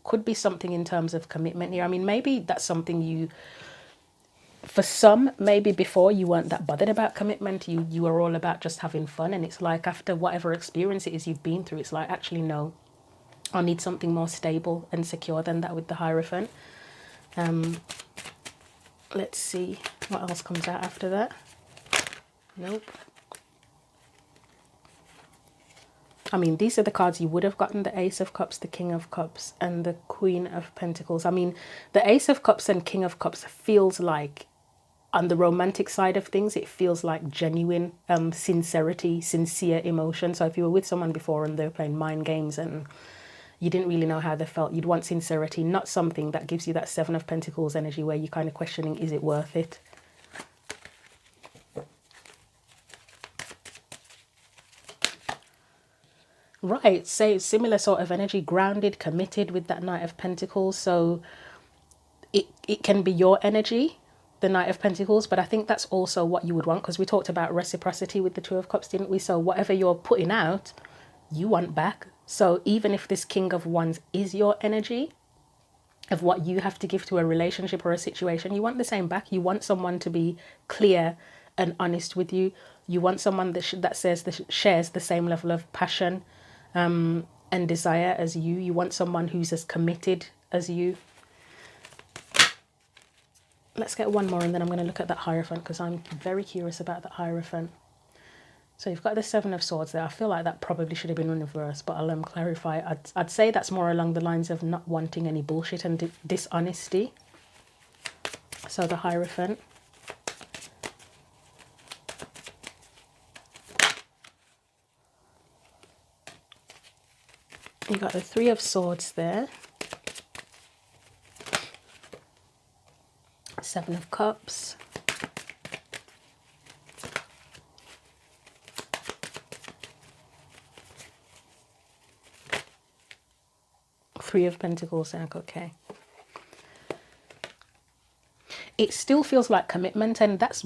Speaker 1: could be something in terms of commitment here. I mean, maybe that's something for some, maybe before you weren't that bothered about commitment. You were all about just having fun. And it's like after whatever experience it is you've been through, it's like, actually, no, I need something more stable and secure than that with the Hierophant. Let's see what else comes out after that. Nope. I mean, these are the cards you would have gotten: the Ace of Cups, the King of Cups, and the Queen of Pentacles. I mean, the Ace of Cups and King of Cups feels like, on the romantic side of things, it feels like genuine sincerity, sincere emotion. So if you were with someone before and they were playing mind games and you didn't really know how they felt, you'd want sincerity, not something that gives you that Seven of Pentacles energy where you're kind of questioning, is it worth it? Right, say similar sort of energy, grounded, committed with that Knight of Pentacles. So it can be your energy, the Knight of Pentacles, but I think that's also what you would want, because we talked about reciprocity with the Two of Cups, didn't we? So whatever you're putting out, you want back. So even if this King of Wands is your energy of what you have to give to a relationship or a situation, you want the same back. You want someone to be clear and honest with you. You want someone that shares the same level of passion, and desire as you. You want someone who's as committed as you. Let's get one more and then I'm going to look at that Hierophant because I'm very curious about that Hierophant. So you've got the Seven of Swords there. I feel like that probably should have been in reverse, but I'll clarify. I'd say that's more along the lines of not wanting any bullshit and dishonesty. So the Hierophant. You got the Three of Swords there. Seven of Cups. Three of Pentacles. Okay. It still feels like commitment, and that's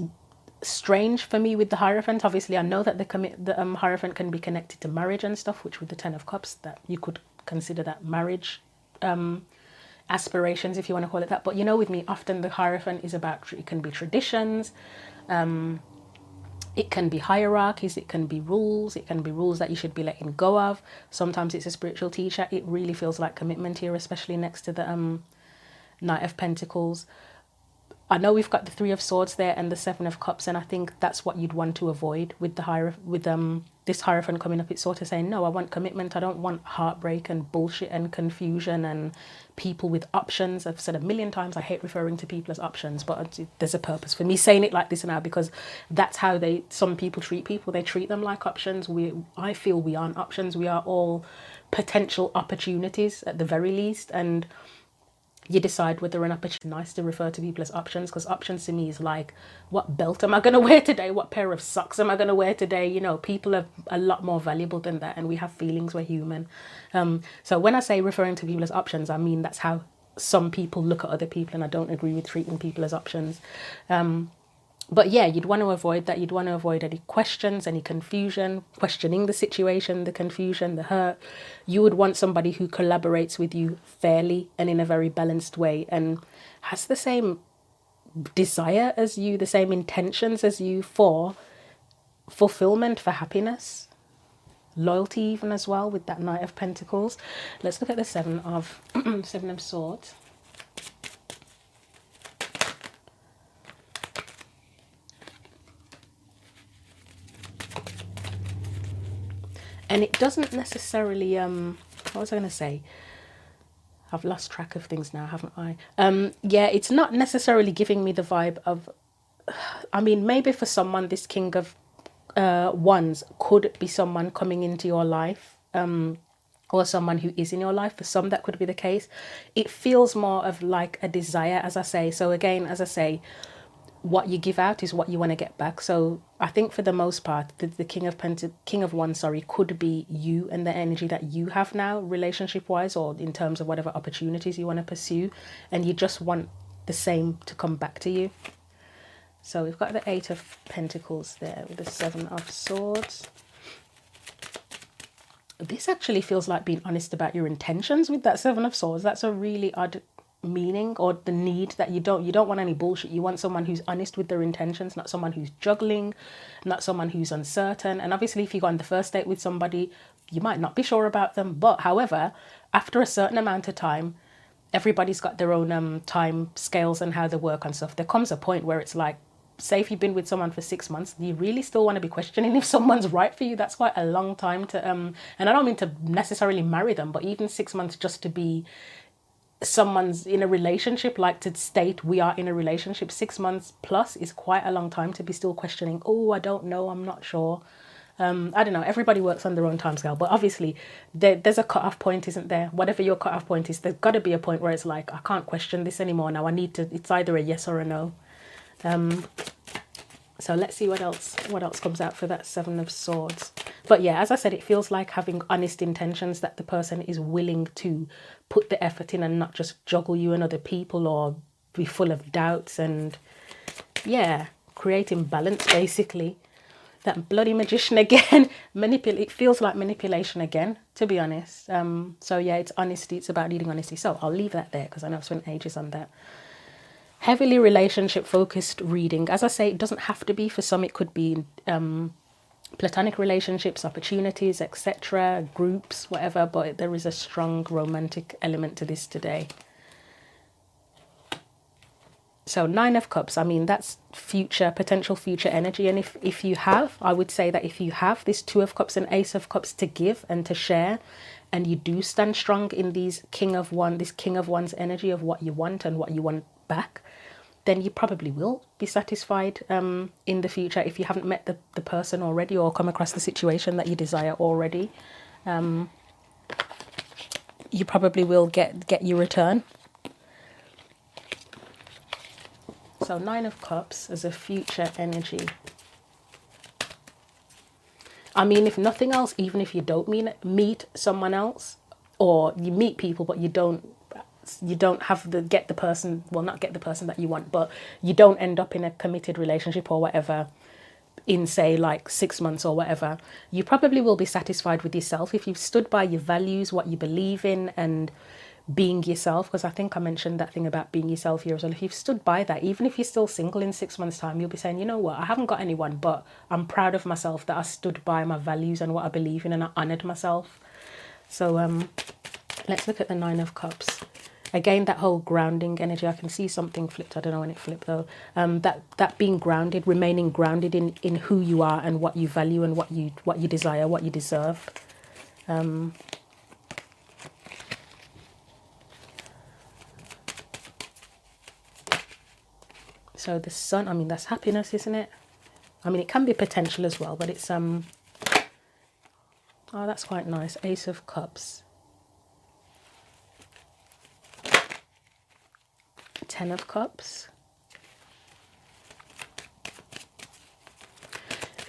Speaker 1: strange for me with the Hierophant. Obviously, I know that the Hierophant can be connected to marriage and stuff, which with the Ten of Cups, that you could consider that marriage aspirations, if you want to call it that. But you know, with me, often the Hierophant is about, it can be traditions, it can be hierarchies, it can be rules that you should be letting go of. Sometimes it's a spiritual teacher. It really feels like commitment here, especially next to the Knight of Pentacles. I know we've got the Three of Swords there and the Seven of Cups, and I think that's what you'd want to avoid with the this Hierophant coming up. It's sort of saying, no, I want commitment. I don't want heartbreak and bullshit and confusion and people with options. I've said a million times I hate referring to people as options, but there's a purpose for me saying it like this now, because that's how some people treat people. They treat them like options. I feel we aren't options. We are all potential opportunities at the very least, and you decide whether an opportunity is nice to refer to people as options, because options to me is like, what belt am I going to wear today? What pair of socks am I going to wear today? You know, people are a lot more valuable than that, and we have feelings, we're human. So when I say referring to people as options, I mean that's how some people look at other people, and I don't agree with treating people as options. But yeah, you'd want to avoid that. You'd want to avoid any questions, any confusion, questioning the situation, the confusion, the hurt. You would want somebody who collaborates with you fairly and in a very balanced way, and has the same desire as you, the same intentions as you for fulfillment, for happiness, loyalty even as well, with that Knight of Pentacles. Let's look at the Seven of Swords. And it doesn't necessarily, what was I going to say? I've lost track of things now, haven't I? Yeah, it's not necessarily giving me the vibe of, I mean, maybe for someone, this King of Wands could be someone coming into your life, or someone who is in your life. For some, that could be the case. It feels more of like a desire, as I say. So again, as I say, what you give out is what you want to get back. So I think for the most part, the King of Wands, could be you and the energy that you have now, relationship wise, or in terms of whatever opportunities you want to pursue, and you just want the same to come back to you. So we've got the Eight of Pentacles there with the Seven of Swords. This actually feels like being honest about your intentions with that Seven of Swords. That's a really odd meaning, or the need that you don't want any bullshit. You want someone who's honest with their intentions, not someone who's juggling, not someone who's uncertain. And obviously if you go on the first date with somebody, you might not be sure about them, but however, after a certain amount of time, everybody's got their own time scales and how they work and stuff. There comes a point where it's like, say if you've been with someone for 6 months, you really still want to be questioning if someone's right for you. That's quite a long time to and I don't mean to necessarily marry them, but even 6 months just to be someone's in a relationship, like to state we are in a relationship, 6 months plus is quite a long time to be still questioning, oh, I don't know, I'm not sure. I don't know, everybody works on their own time scale, but obviously there's a cut-off point, isn't there? Whatever your cut-off point is, there's got to be a point where it's like, I can't question this anymore now. It's either a yes or a no. So let's see what else comes out for that Seven of Swords. But yeah, as I said, it feels like having honest intentions, that the person is willing to put the effort in and not just juggle you and other people, or be full of doubts, and yeah, creating balance basically. That bloody Magician again. It feels like manipulation again, to be honest. So yeah, it's honesty. It's about needing honesty. So I'll leave that there because I know I've spent ages on that. Heavily relationship focused reading. As I say, it doesn't have to be. For some it could be platonic relationships, opportunities, etc., groups, whatever, but there is a strong romantic element to this today. So 9 of Cups, I mean, that's future, potential future energy. And if you have, I would say that if you have this 2 of Cups and Ace of Cups to give and to share, and you do stand strong in this King of Wands energy of what you want and what you want back, then you probably will be satisfied in the future. If you haven't met the person already or come across the situation that you desire already, you probably will get your return. So 9 of Cups as a future energy. I mean, if nothing else, even if you don't meet someone else, or you meet people but you don't have get the person, well, not get the person that you want, but you don't end up in a committed relationship or whatever in, say, like 6 months or whatever, you probably will be satisfied with yourself if you've stood by your values, what you believe in, and being yourself. Because I think I mentioned that thing about being yourself here as well. If you've stood by that, even if you're still single in 6 months' time, you'll be saying, you know what, I haven't got anyone, but I'm proud of myself that I stood by my values and what I believe in, and I honoured myself. So let's look at the 9 of Cups. Again, that whole grounding energy. I can see something flipped. I don't know when it flipped though. That being grounded, remaining grounded in who you are and what you value and what you desire, what you deserve. So the Sun, I mean, that's happiness, isn't it? I mean, it can be potential as well, but it's oh, that's quite nice. Ace of Cups. 10 of Cups.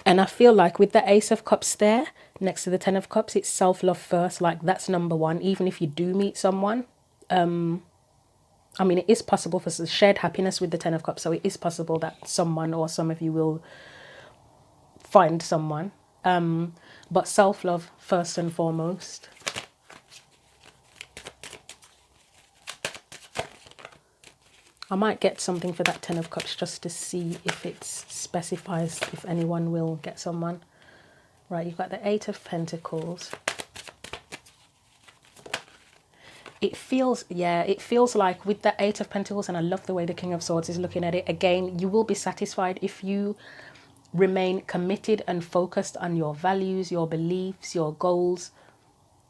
Speaker 1: And I feel like with the Ace of Cups there, next to the 10 of Cups, it's self-love first. Like, that's number one. Even if you do meet someone, I mean, it is possible for shared happiness with the 10 of Cups. So it is possible that someone or some of you will find someone. But self-love first and foremost. I might get something for that 10 of Cups just to see if it specifies if anyone will get someone. Right, you've got the 8 of Pentacles. It feels like with the 8 of Pentacles, and I love the way the King of Swords is looking at it. Again, you will be satisfied if you remain committed and focused on your values, your beliefs, your goals.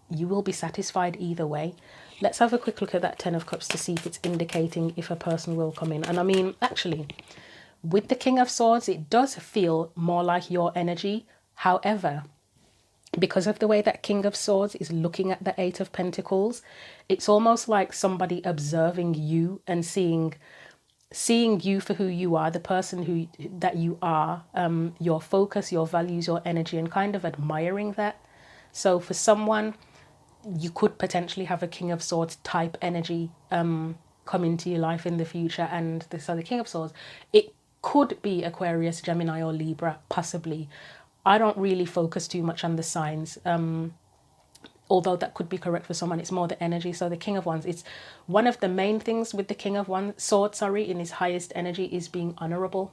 Speaker 1: You will be satisfied either way. Let's have a quick look at that 10 of Cups to see if it's indicating if a person will come in. And I mean, actually, with the King of Swords, it does feel more like your energy. However, because of the way that King of Swords is looking at the 8 of Pentacles, it's almost like somebody observing you and seeing you for who you are, the person that you are, your focus, your values, your energy, and kind of admiring that. So for someone, you could potentially have a King of Swords type energy come into your life in the future. And so the King of Swords, it could be Aquarius, Gemini, or Libra, possibly. I don't really focus too much on the signs, although that could be correct for someone. It's more the energy. So the King of Wands, it's one of the main things with the King of Swords, in his highest energy is being honorable,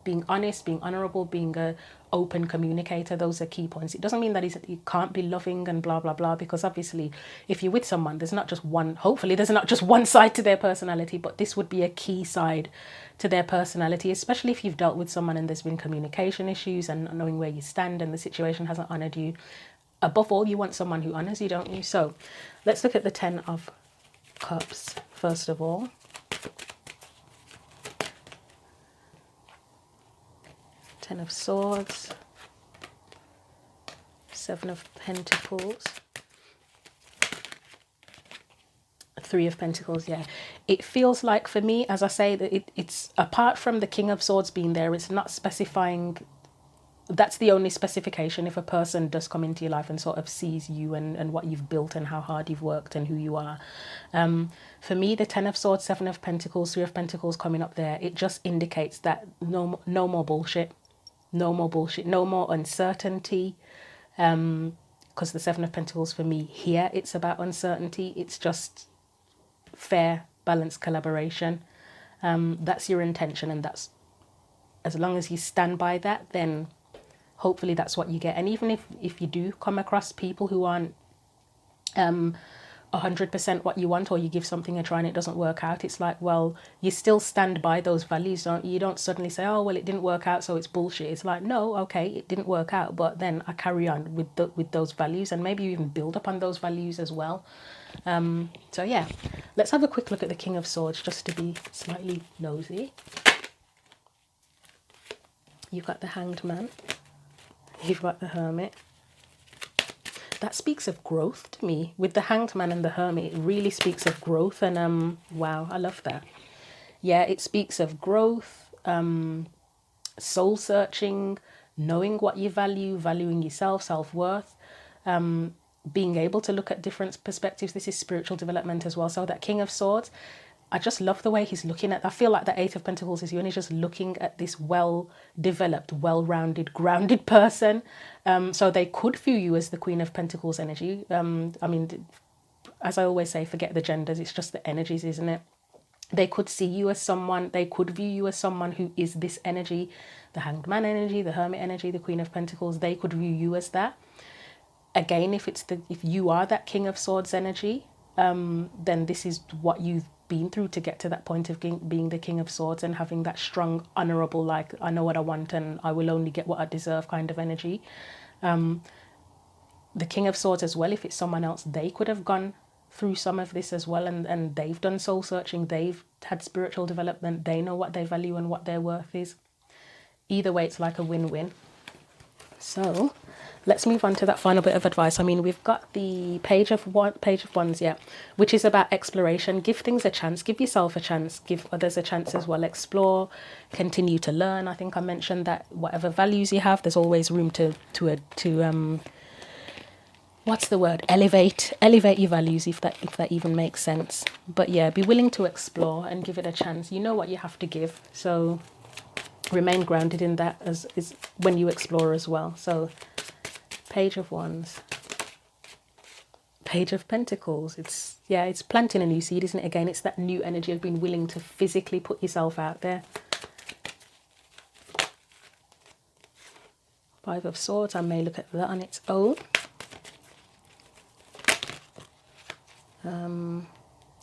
Speaker 1: being honest, being honorable, being a open communicator. Those are key points. It doesn't mean that he can't be loving and blah blah blah, because obviously if you're with someone, there's not just one, hopefully there's not just one side to their personality, but this would be a key side to their personality, especially if you've dealt with someone and there's been communication issues and not knowing where you stand and the situation hasn't honored you. Above all, you want someone who honors you, don't you? So let's look at the 10 of Cups first of all. 10 of Swords, 7 of Pentacles, 3 of Pentacles. Yeah, it feels like for me, as I say, that it's apart from the King of Swords being there, it's not specifying. That's the only specification. If a person does come into your life and sort of sees you and what you've built and how hard you've worked and who you are. For me, the 10 of Swords, 7 of Pentacles, 3 of Pentacles coming up there, it just indicates that no more bullshit. No more bullshit, no more uncertainty. Because the 7 of Pentacles for me here, it's about uncertainty. It's just fair, balanced collaboration. That's your intention, and that's, as long as you stand by that, then hopefully that's what you get. And even if you do come across people who aren't 100% what you want, or you give something a try and it doesn't work out, it's like, well, you still stand by those values, don't you? You don't suddenly say, oh well, it didn't work out so it's bullshit. It's like, no, okay, it didn't work out, but then I carry on with those values, and maybe you even build upon those values as well. So yeah, let's have a quick look at the King of Swords just to be slightly nosy. You've got the Hanged Man, you've got the Hermit. That speaks of growth to me. With the Hanged Man and the Hermit, it really speaks of growth, and wow, I love that. Yeah, it speaks of growth, soul searching, knowing what you value, valuing yourself, self-worth, being able to look at different perspectives. This is spiritual development as well. So that King of Swords, I just love the way he's looking at. I feel like the Eight of Pentacles is you, and he's just looking at this well-developed, well-rounded, grounded person. So they could view you as the Queen of Pentacles energy. I mean, as I always say, forget the genders. It's just the energies, isn't it? They could see you as someone, they could view you as someone who is this energy, the Hanged Man energy, the Hermit energy, the Queen of Pentacles. They could view you as that. Again, if you are that King of Swords energy, then this is what you've been through to get to that point of being the King of Swords and having that strong, honorable, like, I know what I want and I will only get what I deserve kind of energy. The King of Swords as well, if it's someone else, they could have gone through some of this as well, and they've done soul searching, they've had spiritual development, they know what they value and what their worth is. Either way, it's like a win-win. So let's move on to that final bit of advice. I mean, we've got the Page of Wands, yeah, which is about exploration. Give things a chance, give yourself a chance, give others a chance as well. Explore, continue to learn. I think I mentioned that whatever values you have, there's always room to what's the word? Elevate your values, if that even makes sense. But yeah, be willing to explore and give it a chance. You know what you have to give, so remain grounded in that as is when you explore as well. So Page of Wands, Page of Pentacles. It's planting a new seed, isn't it? Again, it's that new energy of being willing to physically put yourself out there. Five of Swords, I may look at that on its own.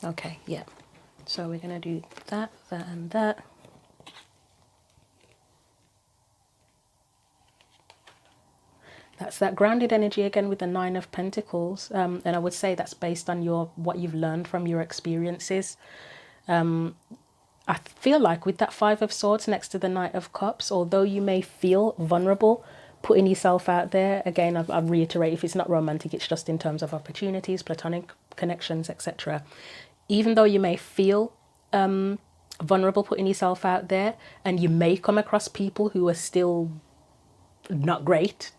Speaker 1: Okay, yeah. So we're going to do that, that, and that. That's that grounded energy again with the Nine of Pentacles. And I would say that's based on what you've learned from your experiences. I feel like with that Five of Swords next to the Knight of Cups, although you may feel vulnerable putting yourself out there, again, I'll reiterate, if it's not romantic, it's just in terms of opportunities, platonic connections, etc. Even though you may feel vulnerable putting yourself out there, and you may come across people who are still not great,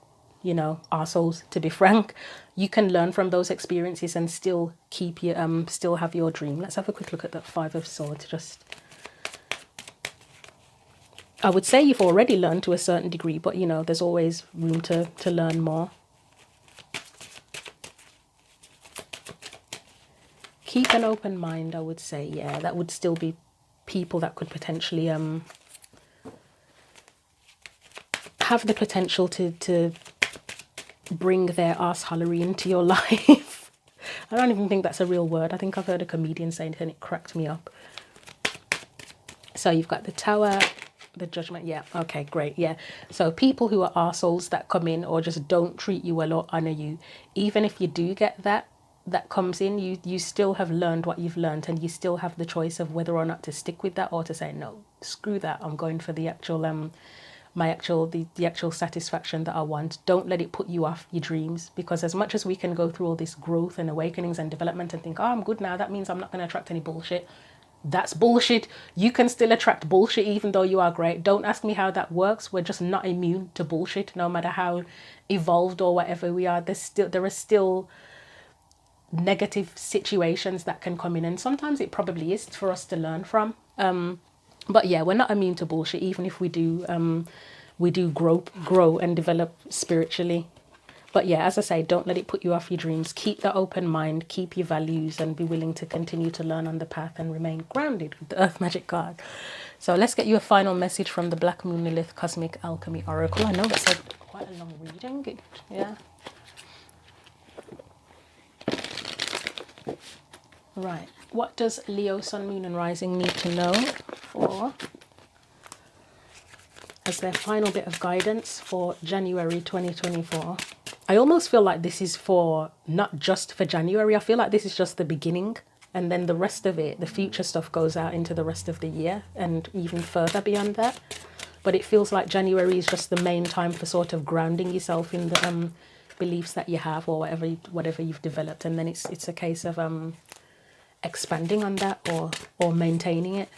Speaker 1: you know, arseholes, to be frank, you can learn from those experiences and still keep your still have your dream. Let's have a quick look at that Five of Swords. Just, I would say you've already learned to a certain degree, but you know, there's always room to learn more. Keep an open mind, I would say. Yeah, that would still be people that could potentially have the potential to bring their arseholery into your life. I don't even think that's a real word. I think I've heard a comedian saying it and it cracked me up. So you've got the Tower, the Judgment. Yeah, okay, great. Yeah, so people who are arseholes that come in or just don't treat you well or honor you, even if you do get that comes in, you still have learned what you've learned, and you still have the choice of whether or not to stick with that or to say, no, screw that, I'm going for the actual the actual satisfaction that I want. Don't let it put you off your dreams, because as much as we can go through all this growth and awakenings and development and think, oh, I'm good now, that means I'm not going to attract any bullshit. That's bullshit. You can still attract bullshit even though you are great. Don't ask me how that works. We're just not immune to bullshit, no matter how evolved or whatever we are. There are still negative situations that can come in, and sometimes it probably is for us to learn from. But yeah, we're not immune to bullshit, even if we do grow and develop spiritually. But yeah, as I say, don't let it put you off your dreams. Keep that open mind, keep your values, and be willing to continue to learn on the path and remain grounded with the Earth Magic card. So let's get you a final message from the Black Moon Lilith Cosmic Alchemy Oracle. I know that's quite quite a long reading. Yeah. Right. What does Leo, Sun, Moon and Rising need to know for as their final bit of guidance for January 2024? I almost feel like this is for not just for January. I feel like this is just the beginning, and then the rest of it, the future stuff, goes out into the rest of the year and even further beyond that. But it feels like January is just the main time for sort of grounding yourself in the beliefs that you have, or whatever you've developed, and then it's a case of expanding on that or maintaining it.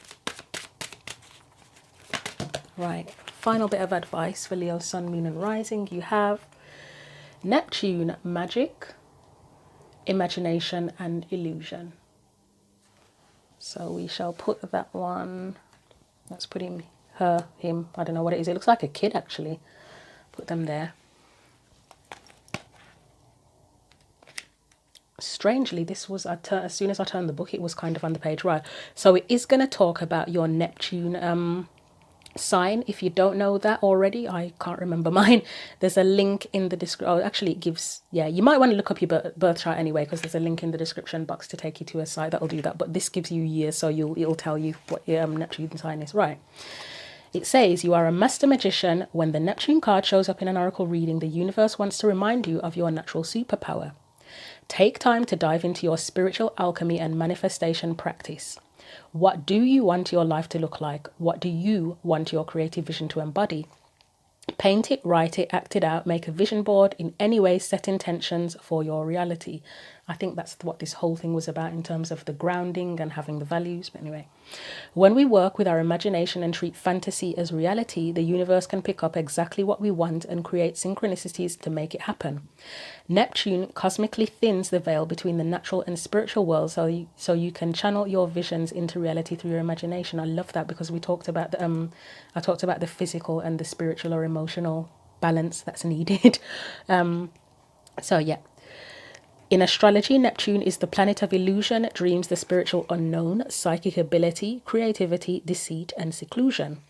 Speaker 1: Right. Final bit of advice for Leo, Sun, Moon and Rising. You have Neptune, magic, imagination and illusion. So we shall put that one, let's put him, her, him, I don't know what it is. It looks like a kid actually. Put them there. Strangely, this was, as soon as I turned the book, it was kind of on the page, right? So it is going to talk about your Neptune sign. If you don't know that already, I can't remember mine. There's a link in the description. Oh, actually it gives, yeah, you might want to look up your birth chart anyway, because there's a link in the description box to take you to a site that'll do that. But this gives you years, so it'll tell you what your Neptune sign is. Right. It says you are a master magician. When the Neptune card shows up in an oracle reading, the universe wants to remind you of your natural superpower. Take time to dive into your spiritual alchemy and manifestation practice. What do you want your life to look like? What do you want your creative vision to embody? Paint it, write it, act it out, make a vision board, in any way set intentions for your reality. I think that's what this whole thing was about in terms of the grounding and having the values. But anyway, when we work with our imagination and treat fantasy as reality, the universe can pick up exactly what we want and create synchronicities to make it happen. Neptune cosmically thins the veil between the natural and spiritual world, so you can channel your visions into reality through your imagination. I love that, because we talked about the I talked about the physical and the spiritual or emotional balance that's needed. So yeah. In astrology, Neptune is the planet of illusion, dreams, the spiritual unknown, psychic ability, creativity, deceit, and seclusion.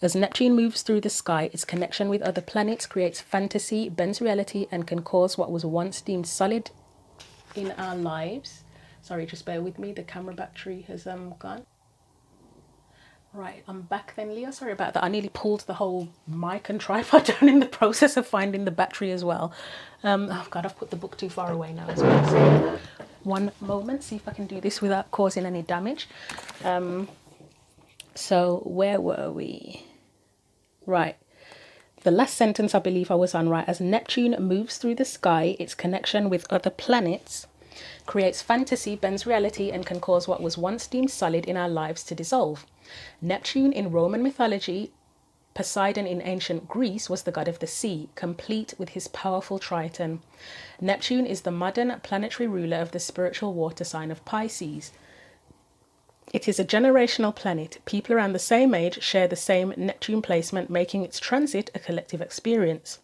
Speaker 1: As Neptune moves through the sky, its connection with other planets creates fantasy, bends reality, and can cause what was once deemed solid in our lives. Sorry, just bear with me. The camera battery has gone. Right, I'm back then, Leah. Sorry about that. I nearly pulled the whole mic and tripod down in the process of finding the battery as well. Oh God, I've put the book too far away now as well. So one moment, see if I can do this without causing any damage. So where were we? Right. The last sentence I believe I was on right. As Neptune moves through the sky, its connection with other planets creates fantasy, bends reality, and can cause what was once deemed solid in our lives to dissolve. Neptune in Roman mythology, Poseidon in ancient Greece, was the god of the sea, complete with his powerful Triton. Neptune is the modern planetary ruler of the spiritual water sign of Pisces. It is a generational planet. People around the same age share the same Neptune placement, making its transit a collective experience.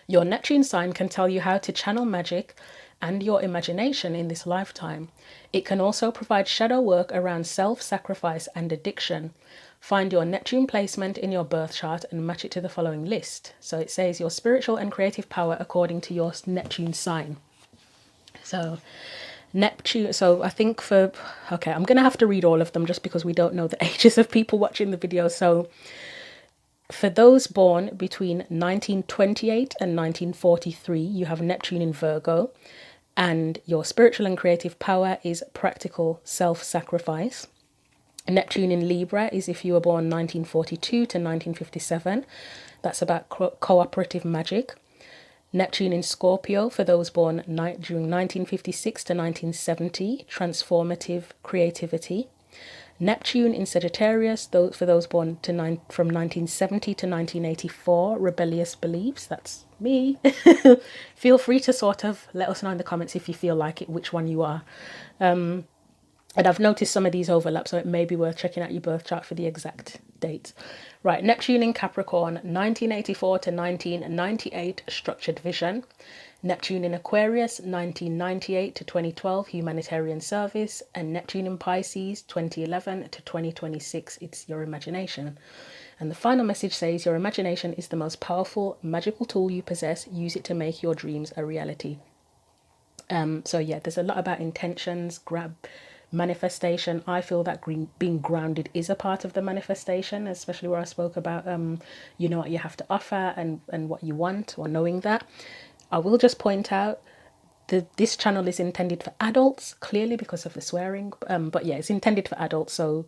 Speaker 1: Your Neptune sign can tell you how to channel magic and your imagination in this lifetime. It can also provide shadow work around self-sacrifice and addiction. Find your Neptune placement in your birth chart and match it to the following list. So it says your spiritual and creative power according to your Neptune sign. So Neptune, so I think okay, I'm going to have to read all of them just because we don't know the ages of people watching the video. So for those born between 1928 and 1943, you have Neptune in Virgo, and your spiritual and creative power is practical self-sacrifice. Neptune in Libra is if you were born 1942 to 1957. That's about cooperative magic. Neptune in Scorpio for those born during 1956 to 1970, transformative creativity. Neptune in Sagittarius, for those born from 1970 to 1984, rebellious beliefs. That's me. Feel free to sort of let us know in the comments if you feel like it, which one you are. And I've noticed some of these overlap, so it may be worth checking out your birth chart for the exact dates. Right, Neptune in Capricorn, 1984 to 1998, structured vision. Neptune in Aquarius, 1998 to 2012, humanitarian service. And Neptune in Pisces, 2011 to 2026, it's your imagination. And the final message says, your imagination is the most powerful, magical tool you possess. Use it to make your dreams a reality. So yeah, there's a lot about intentions, manifestation. I feel that being grounded is a part of the manifestation, especially where I spoke about, you know what you have to offer and what you want, or knowing that. I will just point out that this channel is intended for adults, clearly because of the swearing. But yeah, it's intended for adults. So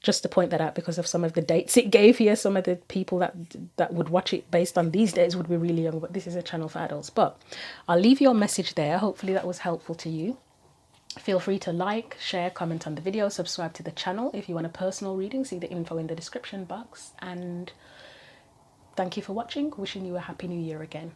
Speaker 1: just to point that out, because of some of the dates it gave here, some of the people that would watch it based on these days would be really young, but this is a channel for adults. But I'll leave your message there. Hopefully that was helpful to you. Feel free to like, share, comment on the video, subscribe to the channel. If you want a personal reading, see the info in the description box. And thank you for watching. Wishing you a happy new year again.